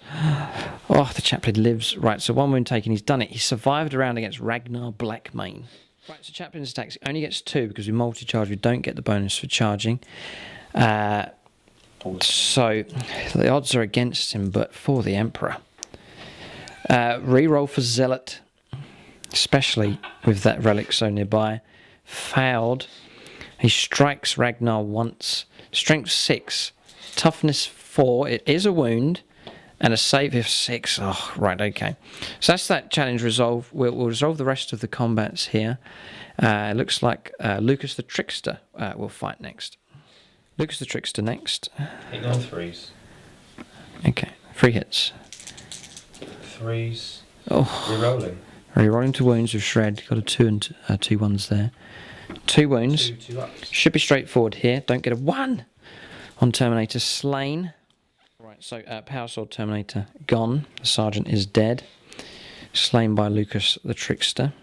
[SPEAKER 1] Oh, the Chaplain lives. Right, so 1 wound taken, he's done it. He survived a round against Ragnar Blackmane. Right, so Chaplin's attacks only gets 2 because we multi-charge, we don't get the bonus for charging. So the odds are against him, but for the Emperor. Reroll for Zealot, especially with that Relic so nearby. Failed. He strikes Ragnar once. Strength 6. Toughness 4. It is a wound. And a save of 6. Oh, right, okay. So that's that challenge resolved. We'll resolve the rest of the combats here. It looks like Lucas the Trickster will fight next. Lucas the Trickster next.
[SPEAKER 3] Hitting on 3s.
[SPEAKER 1] Okay, 3 hits.
[SPEAKER 3] 3s.
[SPEAKER 1] Oh.
[SPEAKER 3] Rerolling.
[SPEAKER 1] Rerolling to wounds with Shred. Got a 2 and 2 1s there. 2 wounds.
[SPEAKER 3] 2 ups.
[SPEAKER 1] Should be straightforward here. Don't get a 1 on Terminator. Slain. Right, so Power Sword Terminator gone. The Sergeant is dead. Slain by Lucas the Trickster.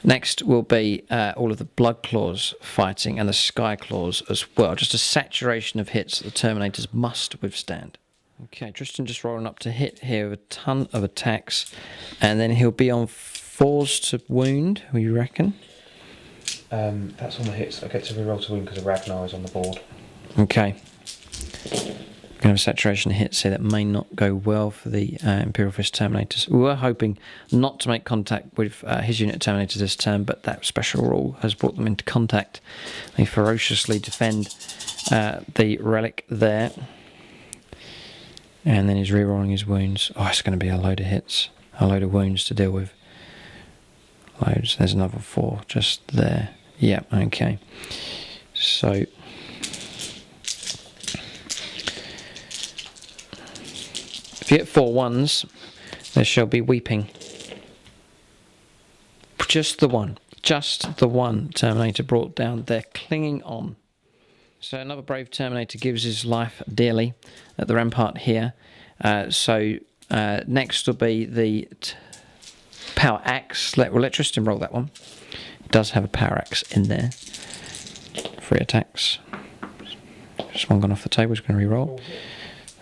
[SPEAKER 1] Next will be all of the Blood Claws fighting and the Sky Claws as well. Just a saturation of hits that the Terminators must withstand. Okay, Tristan just rolling up to hit here with a ton of attacks. And then he'll be on 4s to wound, we reckon.
[SPEAKER 3] That's on the hits. I get to reroll to wound because Ragnar is on the board.
[SPEAKER 1] Okay. Going to have a saturation of hits here that may not go well for the Imperial Fist Terminators. We were hoping not to make contact with his unit of Terminators this turn, but that special rule has brought them into contact. They ferociously defend the Relic there. And then he's rerolling his wounds. Oh, it's going to be a load of hits. A load of wounds to deal with. Loads. There's another 4 just there. Yeah, okay. So if you get 4 1s, there shall be weeping. Just the one. Just the one Terminator brought down. They're clinging on. So another brave Terminator gives his life dearly at the rampart here. Next will be the Power Axe. Let Tristan roll that one. It does have a Power Axe in there. 3 attacks. Just one gone off the table. He's going to re-roll.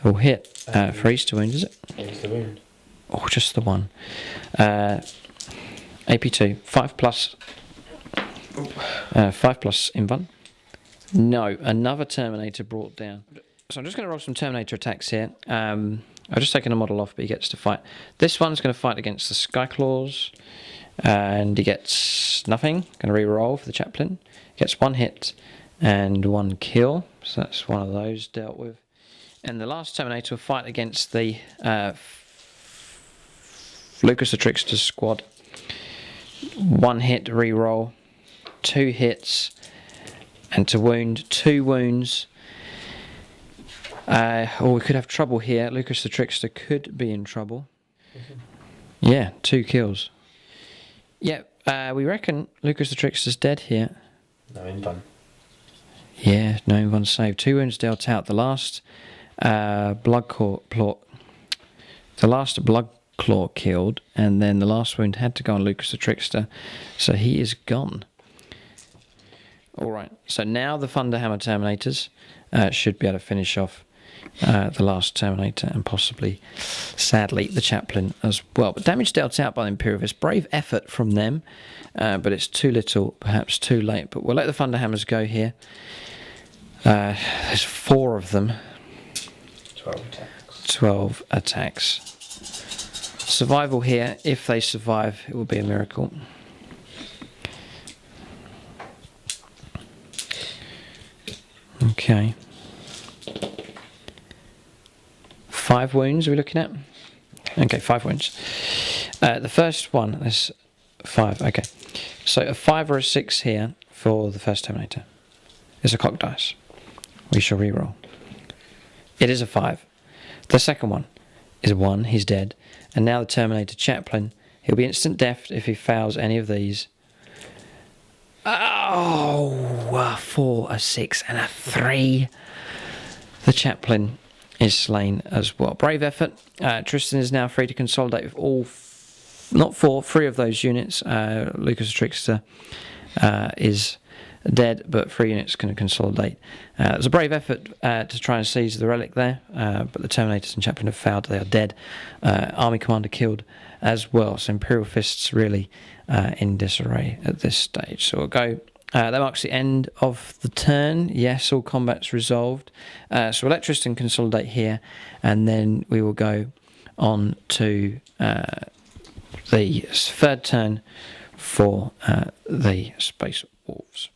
[SPEAKER 1] All hit. 3s to wound, is it?
[SPEAKER 3] It's the wound.
[SPEAKER 1] Oh, just the one. AP2. 5 plus. 5 plus invuln. No, another Terminator brought down. So I'm just going to roll some Terminator attacks here. I've just taken a model off, but he gets to fight. This one's going to fight against the Sky Claws, and he gets nothing. Going to re-roll for the Chaplain. Gets 1 hit and 1 kill, so that's one of those dealt with. And the last Terminator will fight against the Lucas the Trickster's squad. 1 hit, re-roll, 2 hits, and to wound, 2 wounds. Or we could have trouble here. Lucas the Trickster could be in trouble. Yeah, 2 kills. Yeah, we reckon Lucas the Trickster's dead here.
[SPEAKER 3] No invuln.
[SPEAKER 1] Yeah, no invuln save. 2 wounds dealt out. The last blood claw killed, and then the last wound had to go on Lucas the Trickster, so he is gone. Alright, so now the Thunderhammer Terminators should be able to finish off the last Terminator and possibly, sadly, the Chaplain as well. But damage dealt out by the Imperial Fists. Brave effort from them, but it's too little, perhaps too late. But we'll let the Thunderhammers go here. There's 4 of them.
[SPEAKER 3] 12 attacks.
[SPEAKER 1] 12 attacks. Survival here. If they survive, it will be a miracle. Okay. 5 wounds are we looking at? Okay, 5 wounds. The first one is 5. Okay. So a 5 or a 6 here for the first Terminator. It's a cock dice. We shall reroll. It is a 5. The second one is a 1. He's dead. And now the Terminator Chaplain. He'll be instant death if he fails any of these. Oh, a 4, a 6, and a 3. The Chaplain is slain as well. Brave effort. Tristan is now free to consolidate with all, not 4, 3 of those units. Lucas the Trickster is dead, but 3 units can consolidate. It was a brave effort to try and seize the relic there, but the Terminators and Chaplain have failed. They are dead. Army Commander killed as well, so Imperial Fists really in disarray at this stage. So we'll go. That marks the end of the turn. Yes, all combat's resolved. So we'll let Tristan consolidate here, and then we will go on to the third turn for the Space Wolves.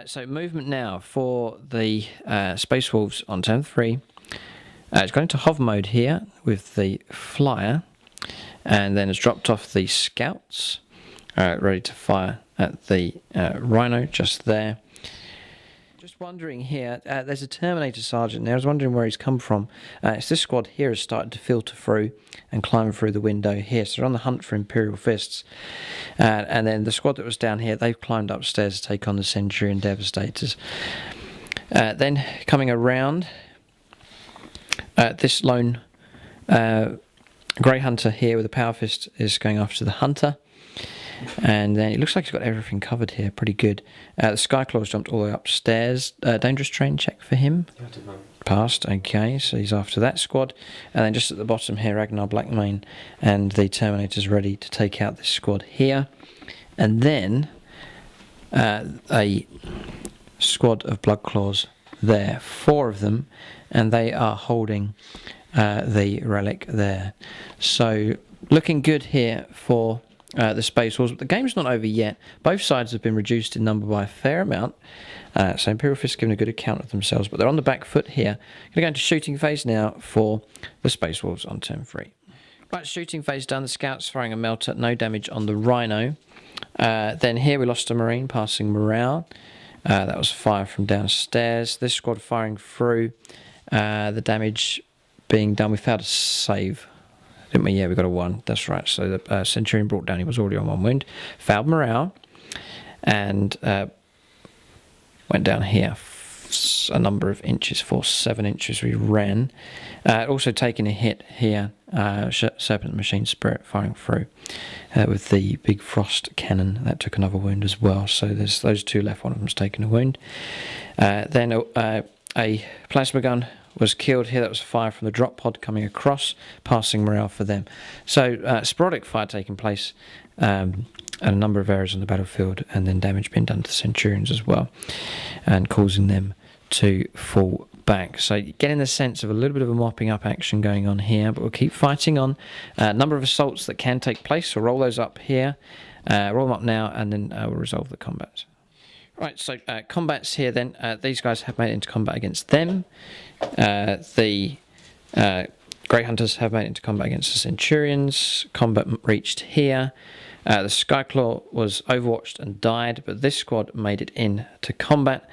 [SPEAKER 1] So movement now for the Space Wolves on turn 3. It's going to hover mode here with the Flyer, and then has dropped off the Scouts, ready to fire at the Rhino just there. Just wondering here, there's a Terminator Sergeant there. I was wondering where he's come from. It's this squad here has started to filter through and climb through the window here. So they're on the hunt for Imperial Fists. And then the squad that was down here, they've climbed upstairs to take on the Centurion Devastators. Then coming around, this lone Grey Hunter here with a Power Fist is going after the Hunter. And then it looks like he's got everything covered here, pretty good. The Skyclaw's jumped all the way upstairs. Dangerous Train check for him.
[SPEAKER 3] Yeah, I didn't know.
[SPEAKER 1] Passed, okay, so he's after that squad. And then just at the bottom here, Ragnar Blackmane and the Terminator's ready to take out this squad here. And then a squad of Bloodclaws there, 4 of them, and they are holding the Relic there. So looking good here for the Space Wolves, but the game's not over yet. Both sides have been reduced in number by a fair amount, so Imperial Fists giving a good account of themselves, but they're on the back foot here. Going to go into shooting phase now for the Space Wolves on turn 3. Right, shooting phase done. The Scouts firing a melter, no damage on the Rhino. Then here we lost a Marine passing morale. That was fire from downstairs. This squad firing through, the damage being done. We failed to save, didn't we? Yeah, we got a 1. That's right. So the Centurion brought down. He was already on 1 wound. Fouled morale. And went down here a number of inches. For 7 inches we ran. Also taking a hit here. Serpent Machine Spirit firing through with the big frost cannon. That took another wound as well. So there's those 2 left. One of them's taken a wound. Then a plasma gun was killed here. That was fire from the drop pod coming across, passing morale for them. So sporadic fire taking place at a number of areas on the battlefield, and then damage being done to the Centurions as well, and causing them to fall back. So getting the sense of a little bit of a mopping up action going on here, but we'll keep fighting on. A number of assaults that can take place, so roll those up here, roll them up now, and then we'll resolve the combat. Right, so combats here then. These guys have made it into combat against them. The Grey Hunters have made it into combat against the Centurions. Combat reached here. The Skyclaw was overwatched and died, but this squad made it into combat.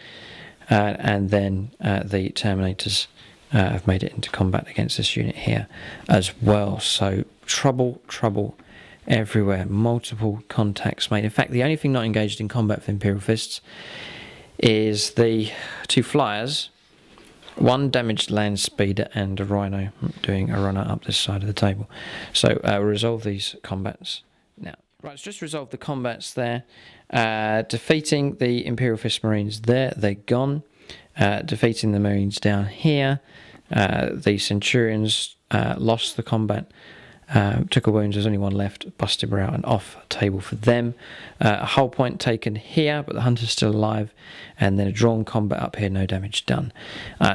[SPEAKER 1] And then the Terminators have made it into combat against this unit here as well. So trouble everywhere. Multiple contacts made. In fact, the only thing not engaged in combat for Imperial Fists is the 2 Flyers, 1 damaged land speeder, and a Rhino doing a runner up this side of the table. So we'll resolve these combats now. Right, let's just resolve the combats there. Defeating the Imperial Fist Marines there, they're gone. Defeating the Marines down here. The Centurions lost the combat. Took a wound, there's only 1 left, busted morale and off table for them. A hull point taken here, but the Hunter's still alive, and then a drawn combat up here, no damage done.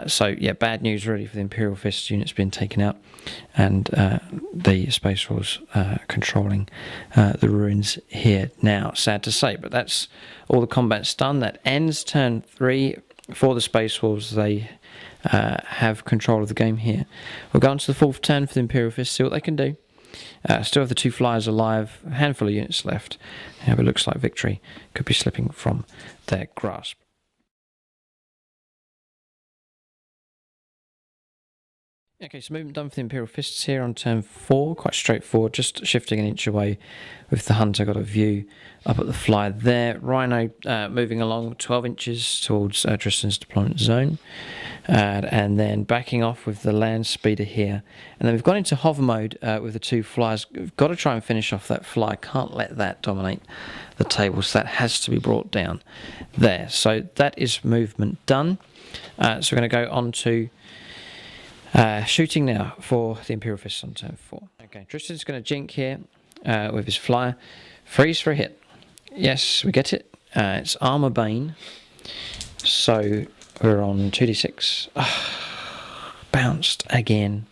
[SPEAKER 1] So yeah, bad news really for the Imperial Fist units being taken out, and the Space Wolves controlling the ruins here now. Sad to say, but that's all the combat's done. That ends turn 3 for the Space Wolves. They have control of the game here. We'll go on to the 4th turn for the Imperial Fist, see what they can do. Still have the 2 Flyers alive, a handful of units left. Yeah, but it looks like victory could be slipping from their grasp. Okay, so movement done for the Imperial Fists here on turn 4, quite straightforward, just shifting an inch away with the Hunter. Got a view up at the Flyer there. Rhino moving along 12 inches towards Tristan's deployment zone. and then backing off with the land speeder here. And then we've gone into hover mode with the 2 flyers. We've got to try and finish off that fly. Can't let that dominate the table, so that has to be brought down there. So that is movement done. So we're going to go on to shooting now for the Imperial Fists on turn 4. Okay, Tristan's going to jink here with his flyer. Freeze for a hit. Yes, we get it. It's Armor Bane. So we're on 2d6. Bounced again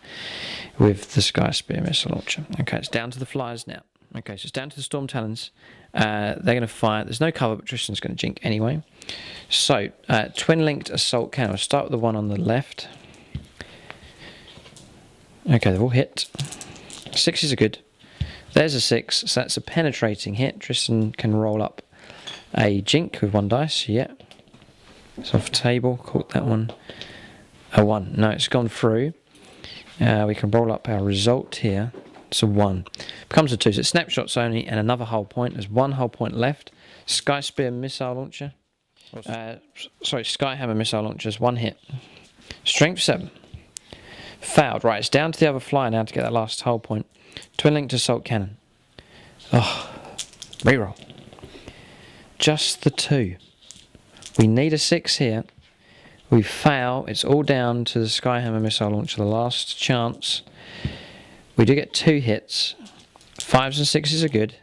[SPEAKER 1] with the Sky Spear missile launcher. Okay, it's down to the flyers now. Okay, so it's down to the Storm Talons. They're going to fire. There's no cover, but Tristan's going to jink anyway. So, twin-linked assault cannon. We'll start with the one on the left. Okay, they've all hit. 6s are good. There's a 6, so that's a penetrating hit. Tristan can roll up a jink with 1 dice. Yeah. It's off table. Caught that one. A 1. No, it's gone through. We can roll up our result here. It's a 1. Becomes a 2. So it's snapshots only and another hull point. There's 1 hull point left. Sky Spear missile launcher. Skyhammer missile launchers. 1 hit. Strength 7. Failed. Right, it's down to the other flyer now to get that last hull point. Twin-linked assault cannon. Reroll. Just the 2. We need a 6 here. We fail. It's all down to the Skyhammer missile launcher. The last chance. We do get 2 hits. 5s and 6s are good.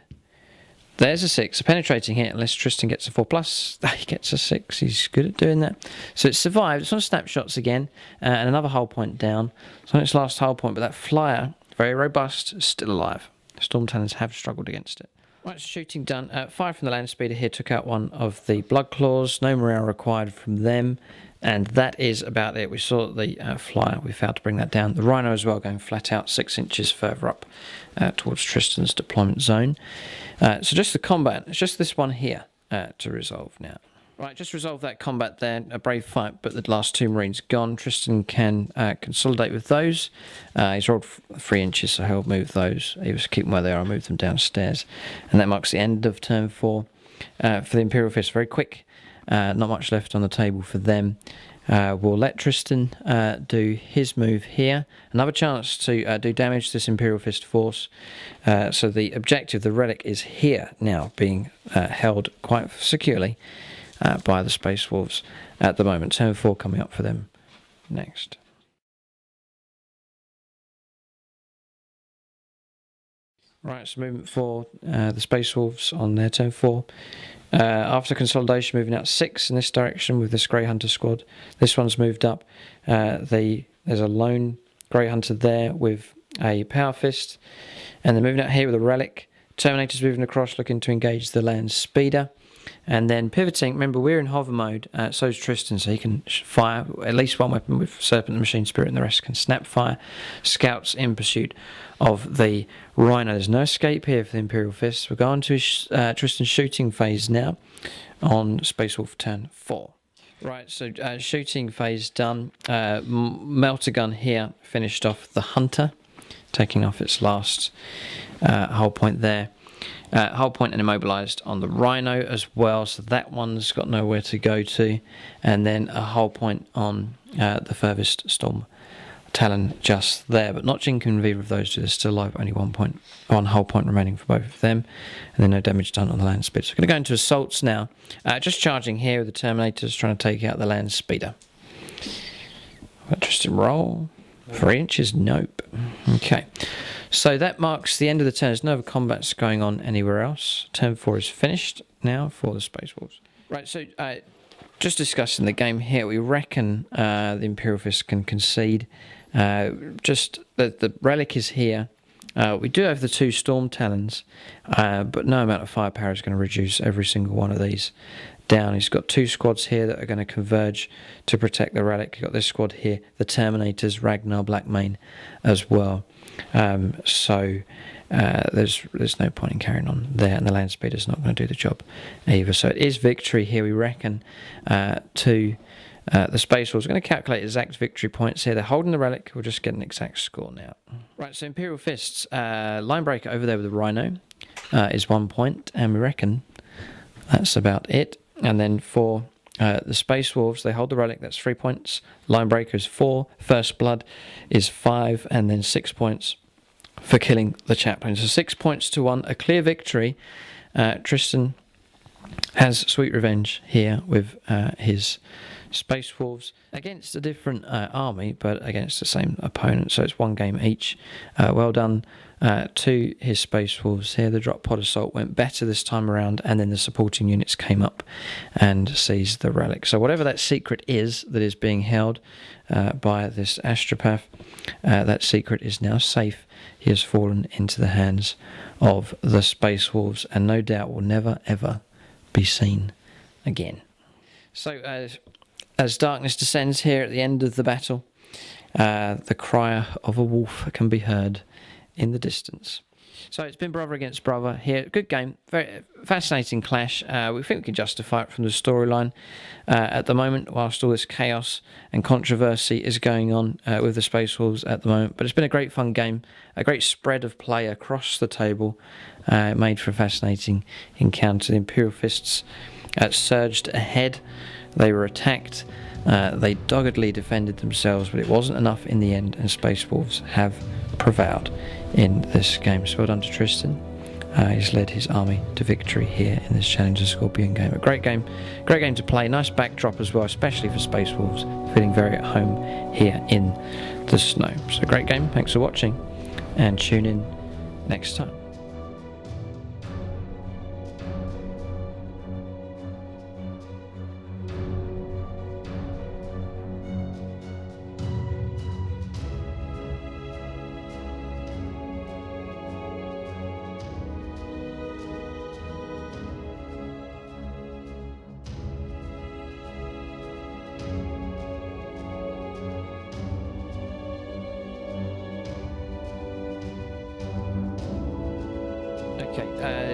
[SPEAKER 1] There's a 6, a penetrating hit, unless Tristan gets a 4+. He gets a 6. He's good at doing that. So it's survived. It's on snapshots again, and another hull point down. It's on its last hull point, but that flyer, very robust, is still alive. Storm Talons have struggled against it. Right, shooting done. 5 from the land speeder here, took out 1 of the Blood Claws. No morale required from them. And that is about it. We saw the flyer. We failed to bring that down. The Rhino as well, going flat out 6 inches further up towards Tristan's deployment zone. So just the combat. It's just this one here to resolve now. Right, just resolve that combat there. A brave fight, but the last 2 Marines gone. Tristan can consolidate with those. He's rolled 3 inches, so he'll move those. He was keeping where they are. I'll move them downstairs. And that marks the end of turn 4 for the Imperial Fists. Very quick. Not much left on the table for them. We'll let Tristan do his move here. Another chance to do damage to this Imperial Fist force. So the objective, the Relic, is here now, being held quite securely by the Space Wolves at the moment. Turn 4 coming up for them next. Right, so movement for the Space Wolves on their turn 4. After consolidation, moving out 6 in this direction with this Grey Hunter squad. This one's moved up. There's a lone Grey Hunter there with a Power Fist. And they're moving out here with a Relic. Terminator's moving across, looking to engage the land speeder. And then pivoting, remember we're in hover mode, so is Tristan, so he can fire at least 1 weapon with Serpent and Machine Spirit, and the rest can snap fire. Scouts in pursuit of the Rhino. There's no escape here for the Imperial Fists. We're going to Tristan's shooting phase now on Space Wolf turn 4. Right, so shooting phase done. Melter gun here finished off the Hunter, taking off its last hull point there. Hull point and immobilized on the Rhino as well, so that one's got nowhere to go to. And then a hull point on the furthest Storm Talon just there, but not jinking either of those two. They're still alive, only 1 hull point remaining for both of them, and then no damage done on the land speeder. So we're going to go into assaults now. Just charging here with the Terminators, trying to take out the land speeder. Interesting roll. 3 inches, nope. Okay, so that marks the end of the turn. There's no other combats going on anywhere else. Turn 4 is finished now for the Space Wolves. Right, so just discussing the game here, we reckon the Imperial Fists can concede. Just the Relic is here. We do have the 2 Storm Talons, but no amount of firepower is going to reduce every single one of these down. He's got 2 squads here that are going to converge to protect the Relic. You've got this squad here, the Terminators, Ragnar, Blackmane as well. So there's no point in carrying on there, and the land speeder's not going to do the job either. So it is victory here, we reckon, to the Space Wolves. We're going to calculate exact victory points here. They're holding the Relic. We'll just get an exact score now. Right, so Imperial Fists, line breaker over there with the Rhino is 1 point, and we reckon that's about it. And then for The Space Wolves, they hold the Relic, that's 3 points. Line Breaker is 4. First Blood is 5, and then 6 points for killing the Chaplain. So 6 points to 1, a clear victory. Tristan has Sweet Revenge here with his Space Wolves against a different army, but against the same opponent, so it's 1 game each. Well done to his Space Wolves here. The drop pod assault went better this time around, and then the supporting units came up and seized the Relic. So whatever that secret is that is being held by this astropath, that secret is now safe. He has fallen into the hands of the Space Wolves, and no doubt will never ever be seen again. So as darkness descends here at the end of the battle, the cry of a wolf can be heard in the distance. So it's been brother against brother here. Good game, very fascinating clash. We think we can justify it from the storyline at the moment, whilst all this chaos and controversy is going on with the Space Wolves at the moment. But it's been a great fun game, a great spread of play across the table, made for a fascinating encounter. The Imperial Fists surged ahead. They were attacked. They doggedly defended themselves, but it wasn't enough in the end, and Space Wolves have prevailed in this game. So well done to Tristan. He's led his army to victory here in this Challenger Scorpion game. A great game to play. Nice backdrop as well, especially for Space Wolves, feeling very at home here in the snow. So great game. Thanks for watching, and tune in next time.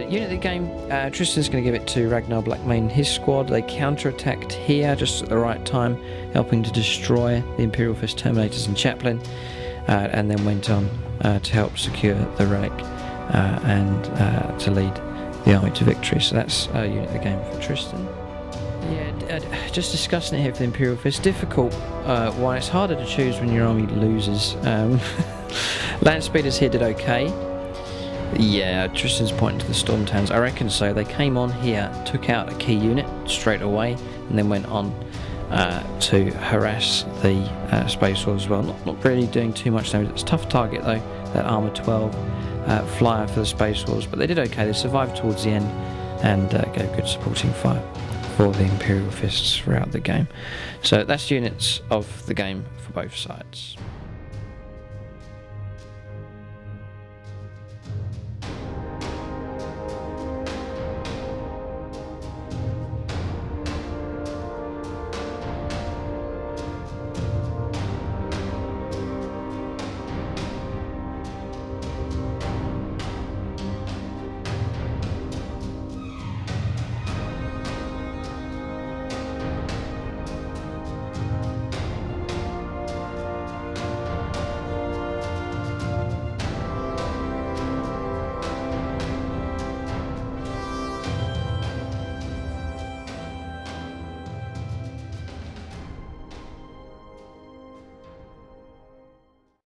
[SPEAKER 1] Unit of the game, Tristan's going to give it to Ragnar Blackmane. His squad, they counter-attacked here just at the right time, helping to destroy the Imperial Fist Terminators and Chaplain, and then went on to help secure the Relic and to lead the army to victory. So that's Unit of the game for Tristan. Yeah, just discussing it here for the Imperial Fist. Difficult one. It's harder to choose when your army loses. Land Speeders here did okay. Yeah, Tristan's pointing to the Storm Towns. I reckon so. They came on here, took out a key unit straight away, and then went on to harass the Space Wolves as well. Not really doing too much damage. It's a tough target though, that Armour 12 flyer for the Space Wolves, but they did okay. They survived towards the end and gave good supporting fire for the Imperial Fists throughout the game. So that's units of the game for both sides.